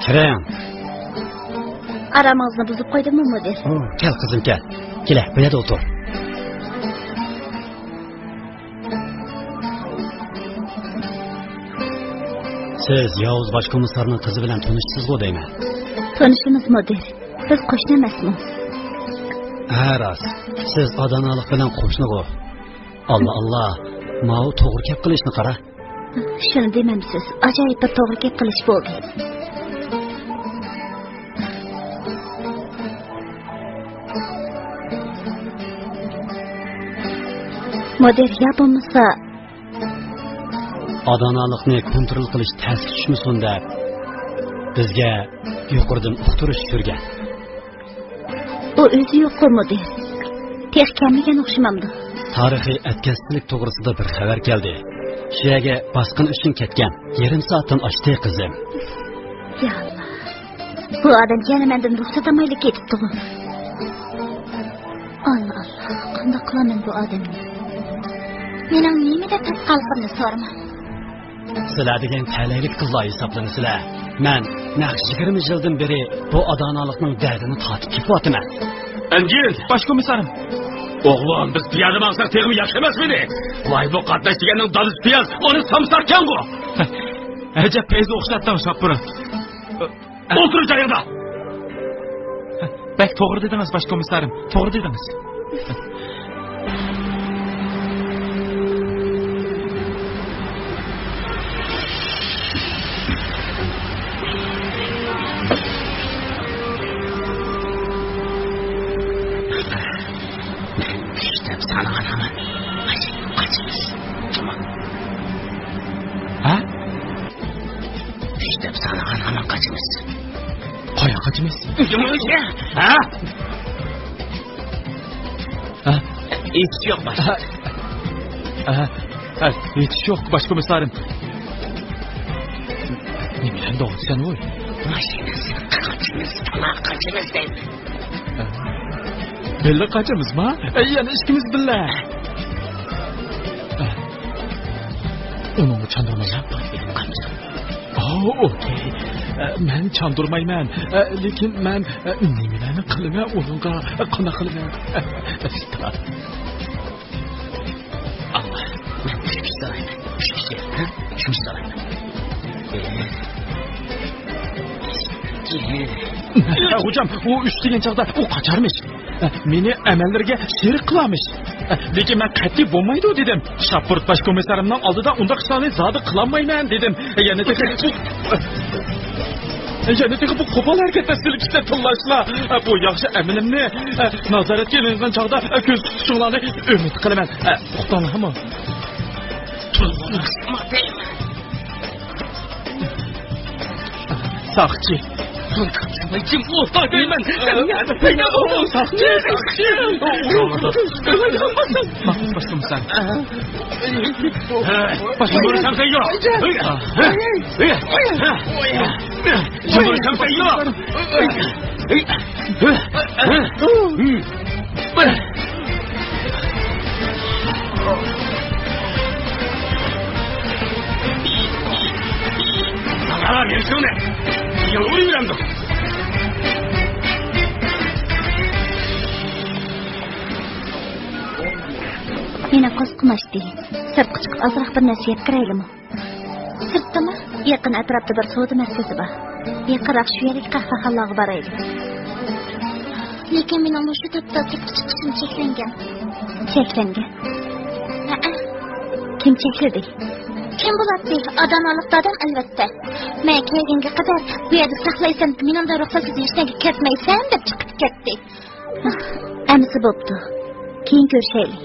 Speaker 5: Kiring.
Speaker 4: Aramızını buzup koydum mu müdür?
Speaker 5: Gel kızım gel. Gel, bu yerda otur. Siz Yavuz başkomisarning qizi bilan tanishsiz o deyman.
Speaker 4: Tanışımız müdür. Biz qo'shni emasmi?
Speaker 5: Ha, rost. Siz Adanalik bilan qo'shni o. Allah Allah. Mau to'g'ri gap qilishni qara.
Speaker 4: Shuni demamsiz. Ajoyib bir to'g'ri gap qilish bo'ldi. Müdür ya bo'lmasa
Speaker 5: Adanalikni kontrol qilish ta'sir tushmasin deb bizga yuqoridan uqtirish tushirgan.
Speaker 4: u o'zi yo'q-ku müdür. Texkamigan o'xshamamdi.
Speaker 5: Tarixiy atkazchilik to'g'risida bir xabar keldi. Shu yerga bosqin uchun ketgan. Yarim soatdan oshdi qizim.
Speaker 4: Ya Allah. Bu odam yana mendan ruxsat olmaylik ketibdi-ku. Allah Allah. Qanday qilaman bu odamni? Mening nimada taqalqimni sorma.
Speaker 5: Sizlar degan talaylik qizlar hisoblanasizlar. Men naqsh 20 yildan beri bu Adanalikning dardini tatib kelyapman.
Speaker 3: Angel,
Speaker 1: Başkomisarim.
Speaker 3: oğlum biz piyada baksak tegimi yaxshi emas miydi? Vay bu qatnash deganning dadis piyaz, onu samsarkan bu.
Speaker 1: Acaba peyzi o'xshatdim shapura.
Speaker 3: Otur joyingda.
Speaker 1: Bek to'g'ri dedingiz başkomisarim. To'g'ri dedingiz.
Speaker 3: Sana anamı. Kaçınız. Tamam.
Speaker 1: Ha?
Speaker 3: İşte sana anamı kaçınız.
Speaker 1: Qaya kaçımız?
Speaker 3: Ha?
Speaker 1: Ha?
Speaker 3: Hiç yok başka.
Speaker 1: Hiç yok başkomisarim. Ne bilen doğru sen oy.
Speaker 3: Maşinası kaçınız. Sana kaçınız değil.
Speaker 1: Belli kaçımız mı? Yani ikimiz billa. Onu çandırmayacağım.
Speaker 3: Benim kaçım.
Speaker 1: Okey. Ben çandırmayman. Lekin ben nimelerni qilaman onunla qana qilaman.
Speaker 3: Allah. Ben şu sarayım. Şu sarayım.
Speaker 1: Hocam o üç degan chaqda o qaçarmış. Meni amallarga sherik qilamış. Lekin men qat'iy bo'lmaydi dedim. Shapurt başkomisarimning oldida unda ishlarni zodi qilolmayman dedim. Yana bu qo'pol harakatlar silkishlar tillashlar. Bu yaxshi amalimni nazoratga ilingan chaqda ko'z tutishinglarni umid qilaman. To'xtanglarmi? Сақчы.
Speaker 4: Meni qo'sqimashdi. Sirtqa chiqib azroq bir narsa yetkiraylimi? Sirtdami? Yaqin atrofda bir savdo markazi bor. Yaqinroq shu yerga qahvaxonaga boraylik. Lekin mening shu topda sirtqa chiqishim cheklangan. Cheklangan. Kim chekladi? Kim bo'ladi? Odamlik odam albatta. Men kelgunga qadar bu yerda saqlaysan, menimda ruxsatsiz hech narsa ketmaysan deb chiqib ketdi. Amsi bo'pti. Keyin ko'rishaylik.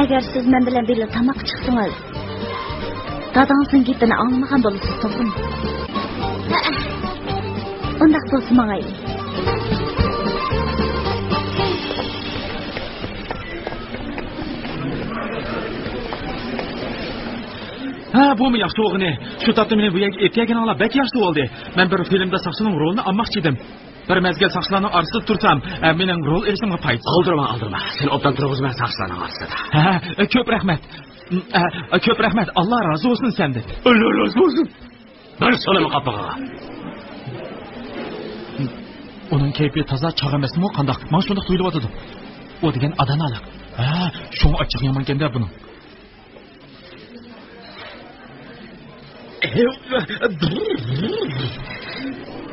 Speaker 4: Agar siz men bilan birga tamoq chiqsangiz, dadangizning gapini anglamagan bo'lasiz, to'g'rimi? Undaq bo'lsa mangayli.
Speaker 1: Bu mu yaxshi o'g'ini? Shu topda meni bu yerga etgagini olib, bak yaxshi bo'ldi. Men bir filmda saqchining rolini olmoqchi edim. Bir mezgil saqchilarning orasida tursam, mening rol erishimga foyda.
Speaker 3: Aldirma. Sen obdan turg'izma saqchilarning orasida.
Speaker 1: Ko'p rahmat. Ko'p rahmat. Alloh rozi bo'lsin senden.
Speaker 3: Allah razı olsun. Ben solama qapağa.
Speaker 1: Onun keyfi toza chaq emasmi, qandaq? Men shunda tuyulib o'tdim. O degan adanalik. Shu ochiq yomon kenda buning.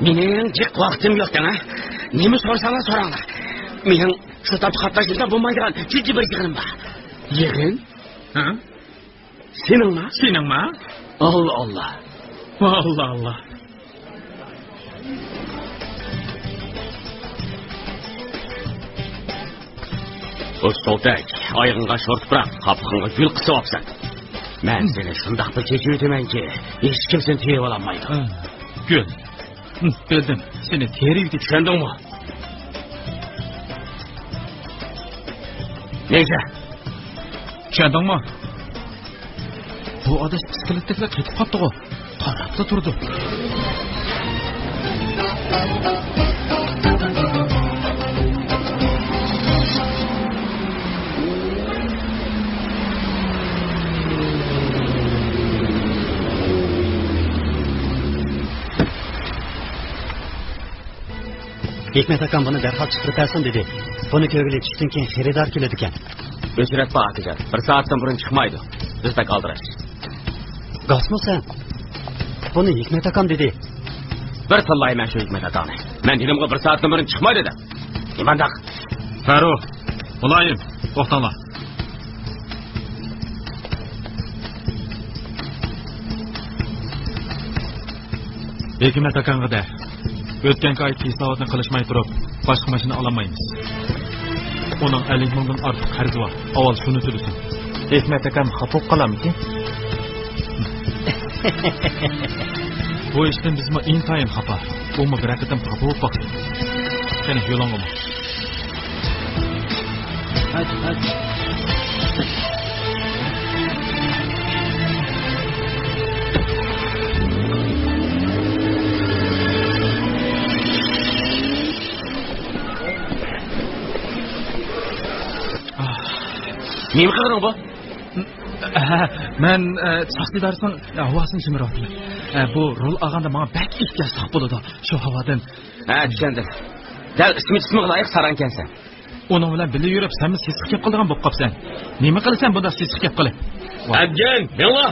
Speaker 3: Mening jiq vaqtim yo'q dana. Nima so'rsangiz so'ranglar. Mening shu topda qatnashishda bo'lmaydigan jiddiy bir yig'inim bor. Yig'in? Seningmi? Allah. O soltak, ayğınğa şort bırak, kapıqınğa gül qısıb apsan. Mən seni şundaq bir keçi ötəmən ki, hiç kimsin teyib alamaydı.
Speaker 1: Gül. Bildim, seni teriyip
Speaker 3: düşendin mi? Neyse?
Speaker 1: Düşendin mi? Bu adaş bisiklettekle ketip kaptı o. Tarafta durdu.
Speaker 5: Hikmet akam buni darhol chiqartasin dedi. Buni ko'gili tushdan keyin xaridor keladi ekan.
Speaker 3: O'chiratma akajon. 1 soatdan burun chiqmaydi. Bizda qoldirish.
Speaker 5: G'asmi sen? Buni Hikmet akam dedi.
Speaker 3: Bir tillayman shu Hikmet akamni. Men dilimga 1 soatdan burun chiqmaydi dedim. Nimandaq?
Speaker 1: Farruh, muloyim, to'xtanglar. Hikmet akamga da o'tgan oy hisobotni qilishmay turib, boshqa mashina olamaymiz. Uning 50 mingdan ortiq qarzi bor. Avval shuni tutilsin. Hikmet akam xafa qolamki? Bu ishdan bizma intayin xafa. Bu mu biraqitim xafa bo'lib qoldi. Qani yo'lingga. Hadi.
Speaker 3: Nima qilding bu?
Speaker 1: Men saxsidarsın havasını simiraptım. Bu rol ağanda bana bək ihtiyaç bo'ladi shu havodan.
Speaker 3: Tushundim. Dal ismi loyiq sarankansan.
Speaker 1: Onun bilan birga yurib, sen sesiq kelib qolgan bo'lib qopsan. Nima qilsan bunda sesiq kelib qilib?
Speaker 3: Abgan, bella.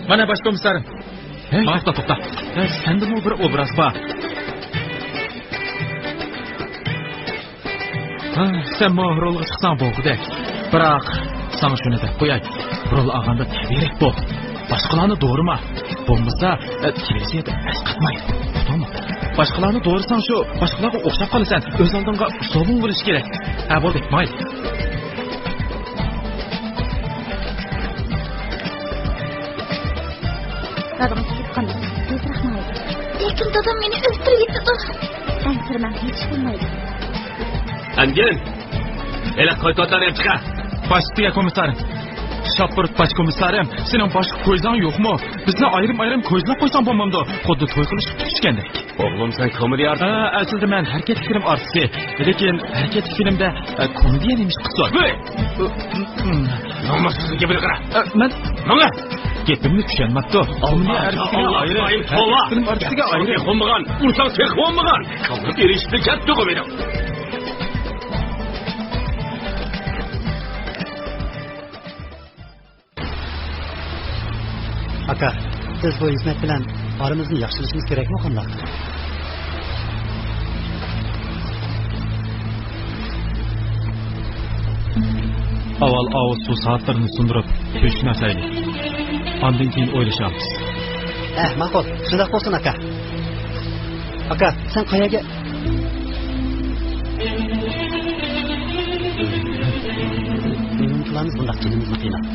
Speaker 1: Mana bosh komisarim. To'xta. Senda bu bir obraz bor. Sen rolga chiqsan bo'ldi. Biroq Sana şunu deb qo'yay. Birol ag'anda tabiiylik bo'l. Boshqalarni doğruma. Bo'lmasa, tibirisiga asqatmaydi. To'g'rimi? Boshqalarni doğrusan shu, boshqalarga o'xshab qolasan. O'z oldingga uslubing bo'lish kerak. Ha, bo'ldi, mayli.
Speaker 4: Dadam ketib qoldi. Bezrahmaydi. Lekin dadam meni o'ldirib ketdi. Ansirman hech bo'lmaydi.
Speaker 3: Angin. Ela qo'ytotlarni chiqa.
Speaker 1: Baştiga komisarim. Shopir başkomisarim, sening boshqa ko'zing yo'qmi? Bizni ayrim-ayrim ko'zlab qo'ysan bo'lmamdi. Xuddi to'y qilish kutishgandek.
Speaker 3: O'g'lim, sen komediya artisti.
Speaker 1: Aslida men harakat film artisti, lekin harakat filmda komediya nemish qilsa.
Speaker 3: Namussizga bir qara.
Speaker 1: Men
Speaker 3: nima?
Speaker 1: Gapimni tushunmabdi. Komediya artistiga ayrim, film artistiga ayrim.
Speaker 3: Qo'ymagan, ursang sen qo'ymagan. Qilib erishdi katta qo'ydim.
Speaker 5: Aka, siz bu hizmet bilan aramızı yaxshilashimiz kerakmi qanday?
Speaker 1: Avval ovoz suv soatlarini sundirib, tushunasaylik. Ondan keyin o'ylashamiz.
Speaker 5: Ma'qul, shunday bo'lsin aka. Aka, sen qayaga? Nima qilamiz bundaq kelimizni qiynab?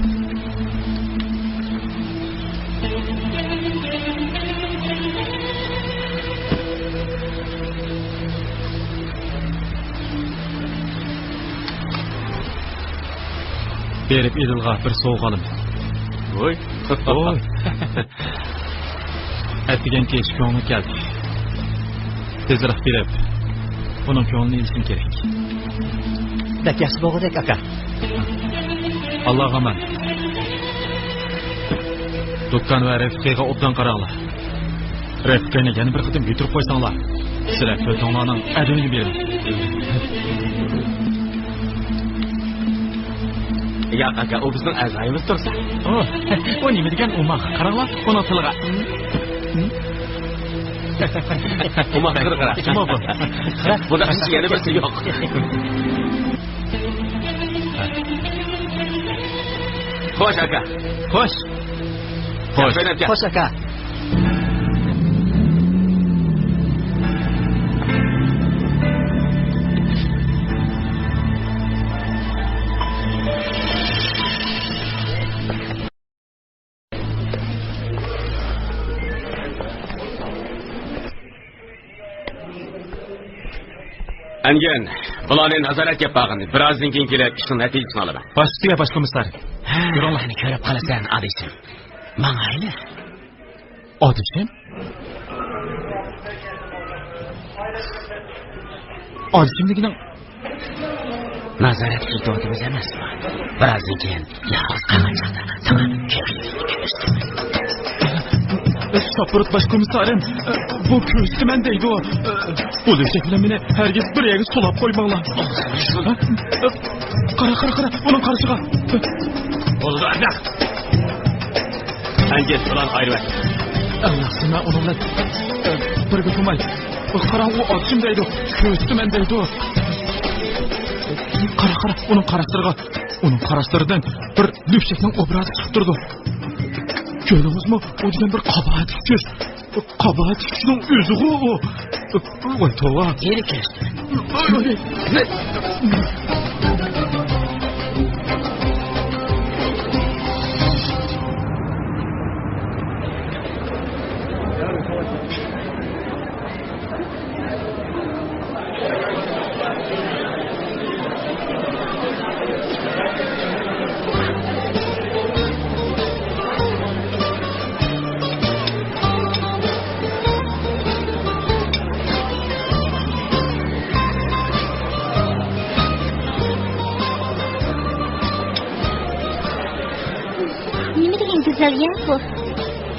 Speaker 1: Berib Edilga bir sovg'alim.
Speaker 3: Voy.
Speaker 1: Voy. Ertagan kech ko'ngli keldi. Tezroq berib, uning ko'nglini ilishim kerak.
Speaker 5: Bak yaxshi bo'lg'udek aka.
Speaker 1: Allohga aman. Do'kon va Refikaga obdan qaranglar. Refikani yana bir qitim yuturib qo'ysanglar, sizlar to'ytonlarning adini bering.
Speaker 3: Ya aka, o bizning a'zoyimiz tursa.
Speaker 1: O nima degan umaq? Qaranglar, uni tilga.
Speaker 3: Umaq qara.
Speaker 1: Nima bu?
Speaker 3: Bunda hech yana birsi yo'q. Xo'sh aka.
Speaker 1: Xo'sh.
Speaker 5: Xo'sh aka.
Speaker 3: Angin, bularni nazoratga bag'in. Birozdan keyin kelib ishning natijasini olaman.
Speaker 1: Boshliqga başkomisar.
Speaker 3: Ko'rolani ko'rib qolasan, adishim. Mang'ayli.
Speaker 1: Adishim? Adishimligining
Speaker 3: nazorat qilib emasmi? Birozdan keyin yolg'iz qolgan chaqda sana
Speaker 1: Şapırık başkomisarim, bu köstümen deydi o. Bu döşekle beni herkes bir yere solap koymağlar. Kara, onun karşıga.
Speaker 3: Oldu ancak. Angin, ulan ayrı ver.
Speaker 1: Allah sana onunla bir götürmay. Kara o atışım deydi o, köstümen deydi o. Kara, onun karastırga. Onun karastırdan bir döşekten obrazı çıktırdı. Gördünüz mü? O degen bir kabahat fikir. Kabahat fikirinin özü o. Vay tova.
Speaker 3: Yeri kesti.
Speaker 4: Güzel yer bu.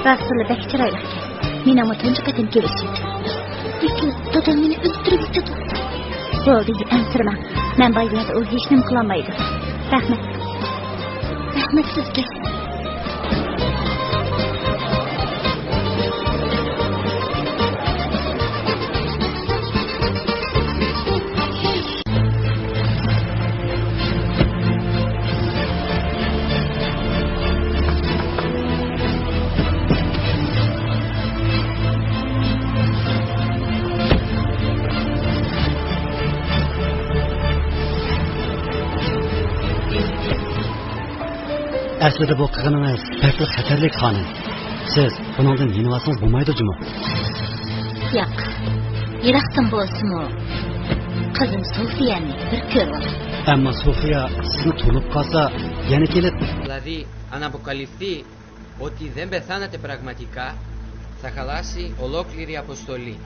Speaker 4: Rastlı bek çırayla. Mine ama tuncu kadın gelişim. Lekin dadam meni öldürüp gitti. Bo'ldi, ansirma. Men baylarda u hech nima qilolmaydi. Rahmat. Rahmat sizga.
Speaker 5: Aslida bu qilganingiz pekli xatarlik xonim. Siz buningdan yenib olsangiz bo'lmaydi jumi.
Speaker 4: Yo'q. Yiroqdan bo'lsin-u. Qizim Sofiyani bir ko'rib.
Speaker 5: Ammo Sofiya sizni tulib qolsa, yana kelib
Speaker 6: Δηλαδή, αν αποκαλυφθεί ότι δεν πεθάνατε πραγματικά, θα χαλάσει ολόκληρη η αποστολή.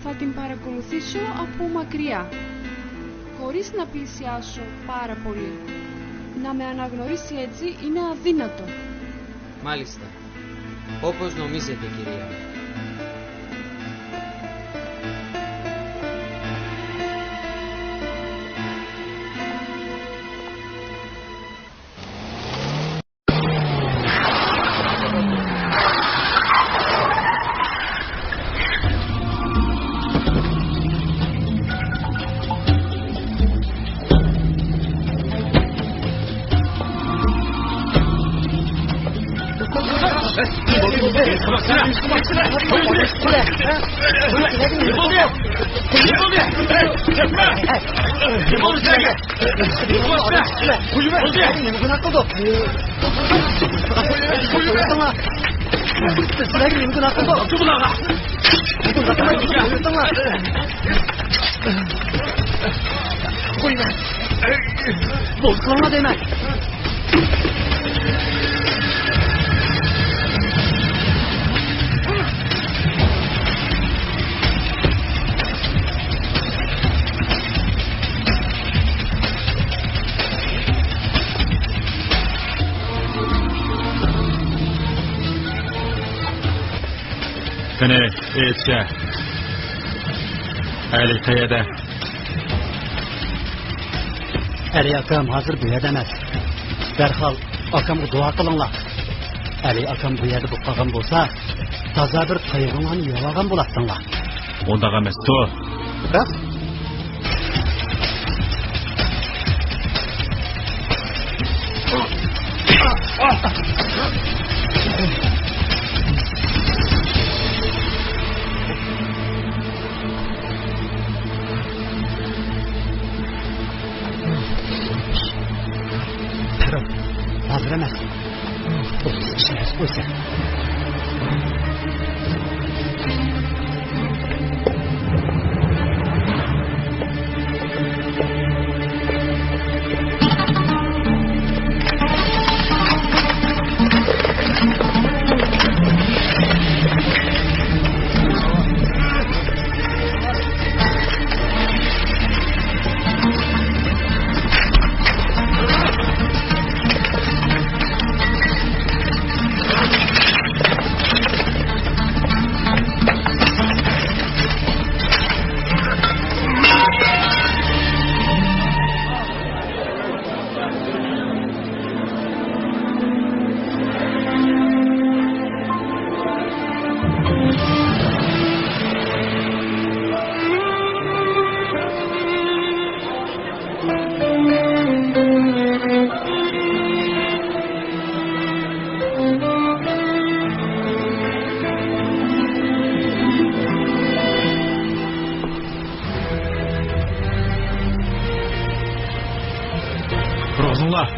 Speaker 7: Θα την παρακολουθήσω από μακριά, χωρίς να πλησιάσω πάρα πολύ. Να με αναγνωρίσει έτσι είναι αδύνατο.
Speaker 6: Μάλιστα. Όπως νομίζετε, κυρία.
Speaker 5: Bozkırma demek.
Speaker 1: Kene etçe. Ali kayada.
Speaker 5: Ali akam hazır bu yerda emas. Darhol akamga duo qilinglar. Ali akam bu yerda bo'lib qolgan bo'lsa, toza bir qayg'uni yo'g'agan bo'lasizlar.
Speaker 1: Ondaga emas, to.
Speaker 5: Biroq hazır emas. Bu ishimiz bo'lsa.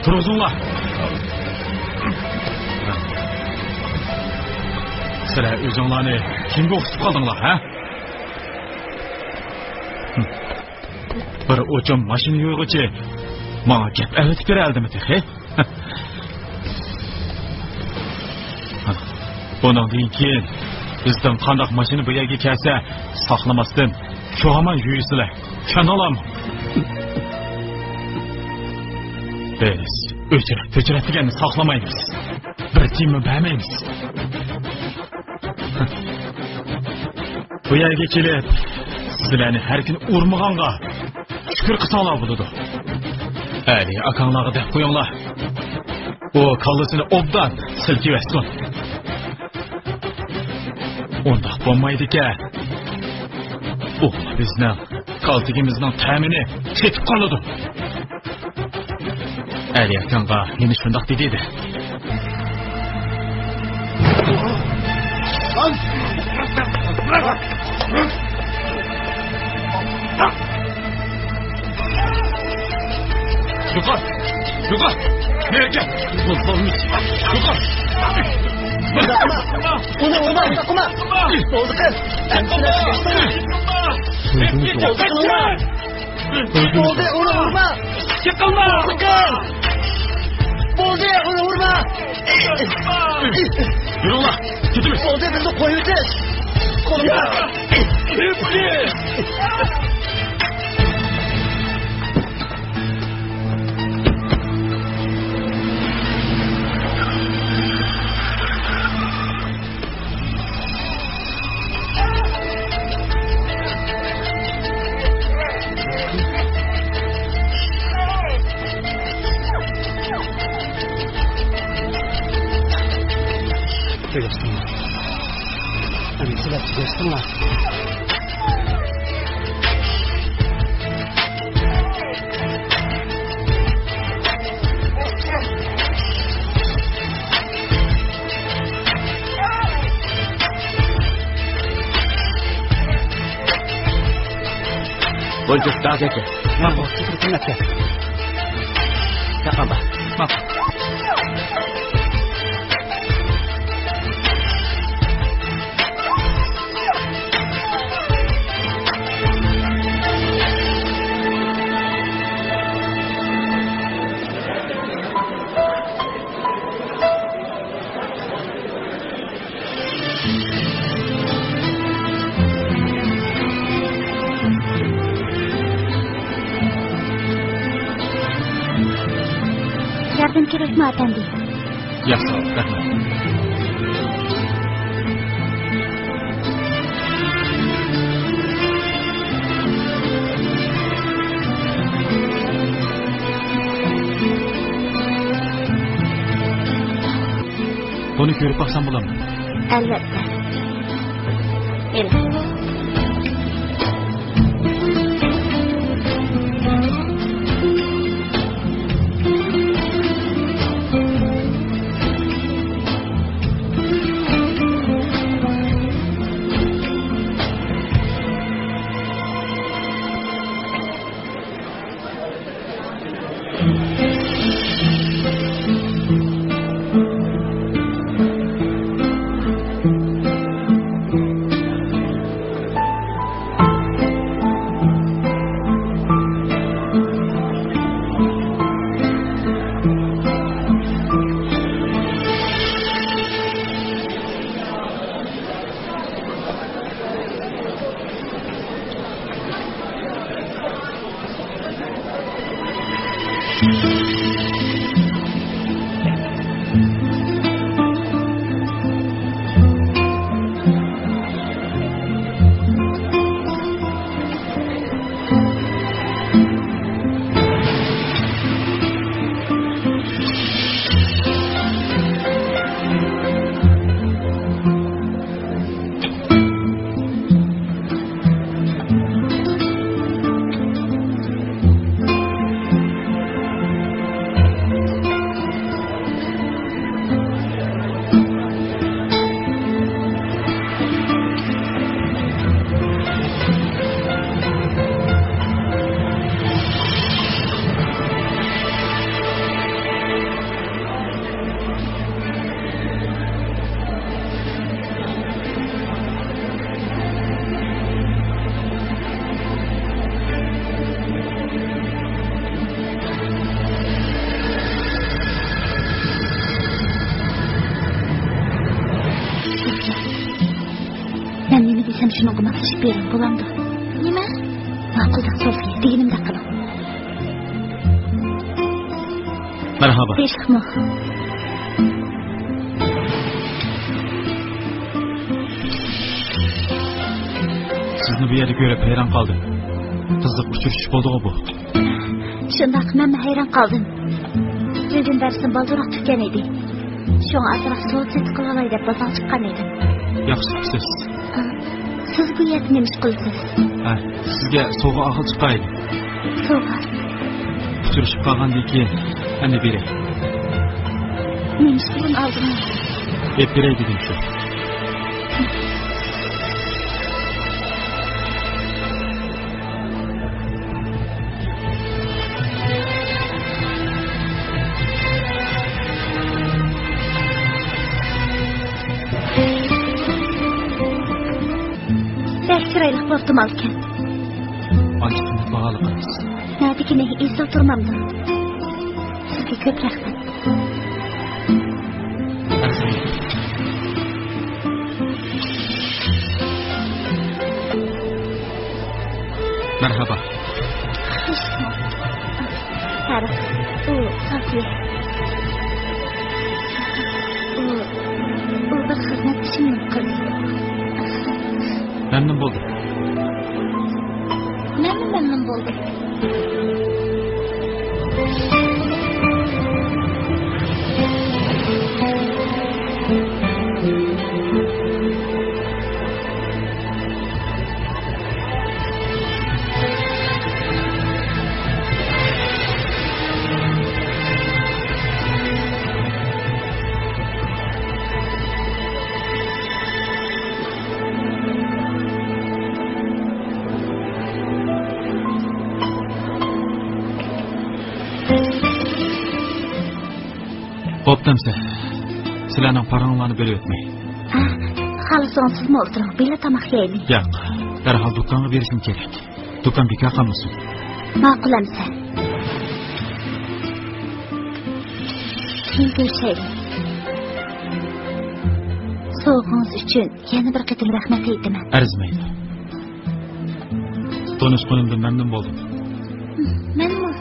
Speaker 1: Turuzunlar. Sizlar o'zinglarni kimga o'xshatib qoldinglar, ha? Bir o'chim mashina yo'g'ichi menga gap aytib beraldimi, he? Bundan keyin bizdan qanday mashina bu yerga kelsa, saqlamasdan shu hamon yuysizlar. Kanalam. Biz ücret deganni saqlamaymiz. Bir tiyinni bermaymiz. Bu yerga kelib, sizlarni har kun urmag'anga shukr qilsanglar bo'ladi. Ali akanglarga deb qo'yinglar. O kallasini obdan silkiyversin. Onda bo'lmaydi-ki. O bizning kaltigimizning ta'mini ketib qoladi. Ali akanga meni shundoq dedi. Yuqor. Yuqor. Nerga? Bo'lolmaydi. Yuqor.
Speaker 5: Uni urma. Bo'ldi qiz. Bo'ldi, uni urma.
Speaker 1: Yiqilma.
Speaker 5: Bo'ldi, uni urma.
Speaker 1: Yuringlar. Ketimiz.
Speaker 5: Bo'ldi, bizni qo'yib o'tish. Qo'lga. Tugashdinglar.
Speaker 3: Buncha dazaka.
Speaker 5: Mana bu fikr-qilmakka.
Speaker 3: Taqamba.
Speaker 4: Yardım kerakmi efendi?
Speaker 1: Yaxshi, rahmat. Buni ko'rib baxsam bo'ladimi?
Speaker 4: Albatta. Ela. desem shuni qilib bering bo'lamdi. Nima? Ma'qulda Sofiya, deganimdek qiling.
Speaker 1: Marhaba.
Speaker 4: Peshqimo.
Speaker 1: Sizni bu yerda ko'rib hayron qoldim. Qiziq uchrashish bo'ldi-ku bu.
Speaker 4: Shundoq men hayron qoldim. Sizin darsim balduroq tutgan edi. Sho'ng atrof so'zsiz qila olay deb bozor chiqqan edim.
Speaker 1: Yaxshi qilibsiz.
Speaker 4: Siz bu yerda nima ish qilasiz?
Speaker 1: Ha, sizga sovg'a aql chiqaydi.
Speaker 4: Sovg'a.
Speaker 1: Uchrashib qolgandan keyin ana beray.
Speaker 4: Men ishdan oldin
Speaker 1: beray dedim shu.
Speaker 4: Cemalken.
Speaker 1: Ançısını bağlı qilamiz.
Speaker 4: Nadikini esib turmamdi. Sizga ko'p rahmat.
Speaker 1: Merhaba.
Speaker 4: Tarif. U Safiye. U bir xizmat uchun qildi.
Speaker 1: Memnun bo'ldum.
Speaker 4: Memnun bo'ldim.
Speaker 1: Bo'ptimsa. Sizlarning parangizni bo'lib o'tmay.
Speaker 4: Hali sonsizmi o'tiring, bela tomoq yeylik.
Speaker 1: Yo'q, darhol do'konga berishim kerak. Do'kon bekor qolmasin.
Speaker 4: Ma'qulamsa. Keyin ko'rishaylik. Sovg'ingiz uchun yana bir qatim rahmat aytaman.
Speaker 1: Arzimaydi. Tanishganimdan mamnun bo'ldim.
Speaker 4: Mamnun.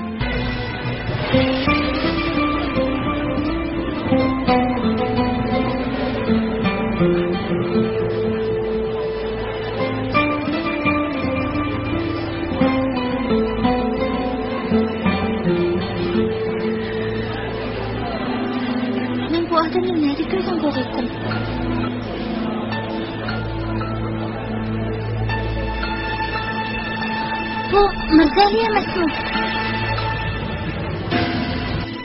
Speaker 4: Bu adamı nerede gözüm boğulsun? Bu Mirzali emasmi?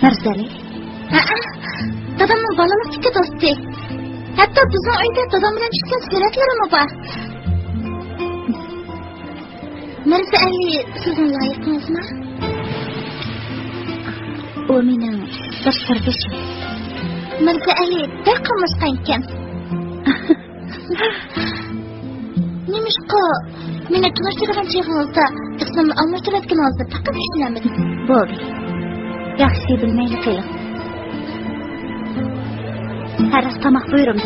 Speaker 4: Mirzali? Dadamning bolalikdagi do'sti. Hatto bizning uyda dadam bilan tushgan suratlarimi bor. Mirzali sizning loyiqingizmi? U mening bir sirdoshim. Mirzali bir qilmasdan ekan. Nimishqa meni tunishtirgan cheg'ingizda ismimni almashtirayotganingizni faqat tushunamadim. Bo'ldi. Yaxshi bilmayli qiling. Har tomoq buyurim.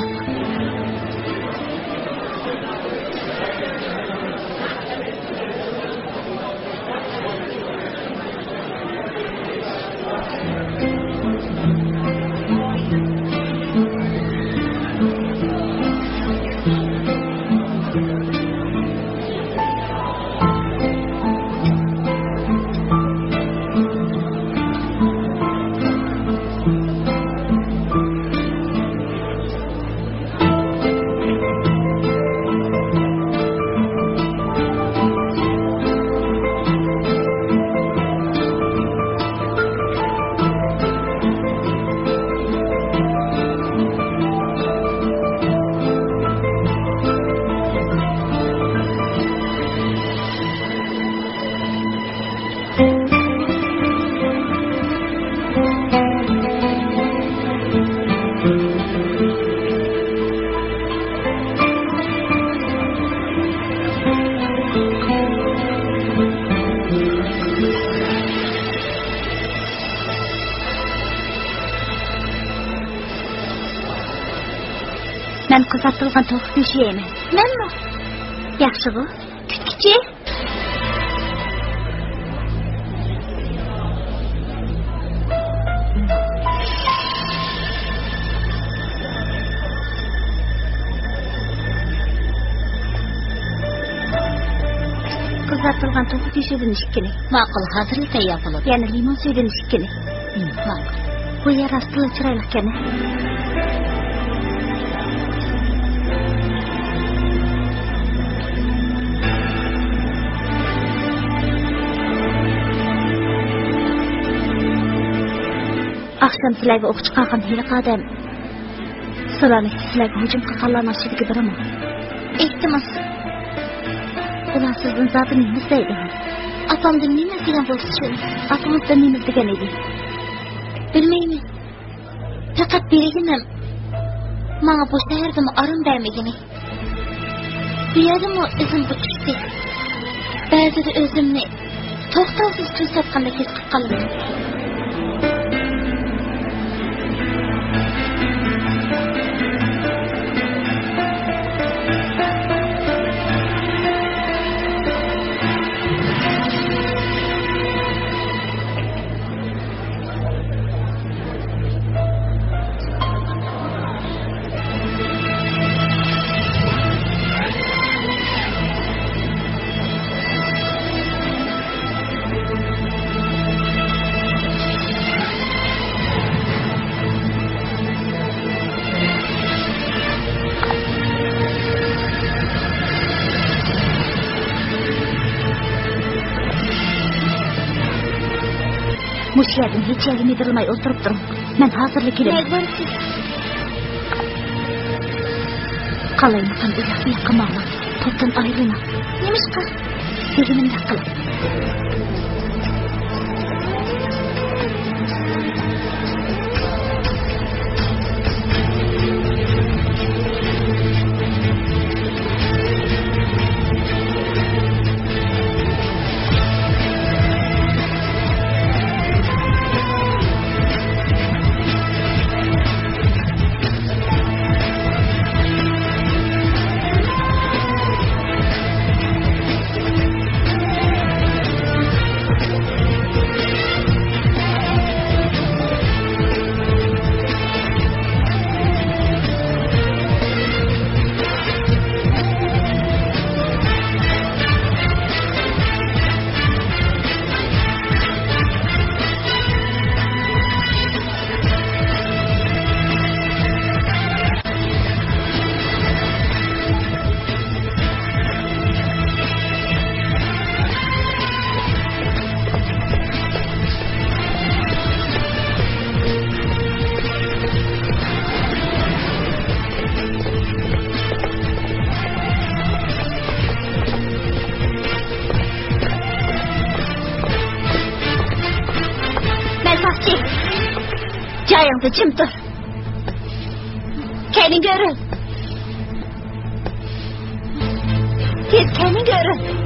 Speaker 4: Ben kızartılgan tavuk döşü yeyemem. Ben mi? Yaxşı bu. Küçükçe. Kızartılgan tavuk döşüden işkini. Makul, hazırlıkta yapılır. Yani limon suyudan işkini. Makul. Bu yer astılı çıraylık gene. Akşam sizlarga o'q chiqargan hiliq odam sizlarni sizlarga hujum qilganlarning ichidagi birimi? Ehtimol. Ular sizdan zoti nima istaydi? Atamdan nima degan bo'lsa, atamdan nima degan edi? Bilmayman. Faqat beragim menga bu shahardami aram bermagani. Bu yerdami izim tushdi. Ba'zida o'zimni to'xtovsiz to'satgandek his qilib qolaman. Mush yerdan hech yerga medirmay o'tirib turing. Men hozirlik kelaman. Qalaymisan uzoq yaqinman. To'pdan ayrılma. Nemishqa? Deganimdek qil. Jayangda jim tur. Kendin görün. Tez kendin görün.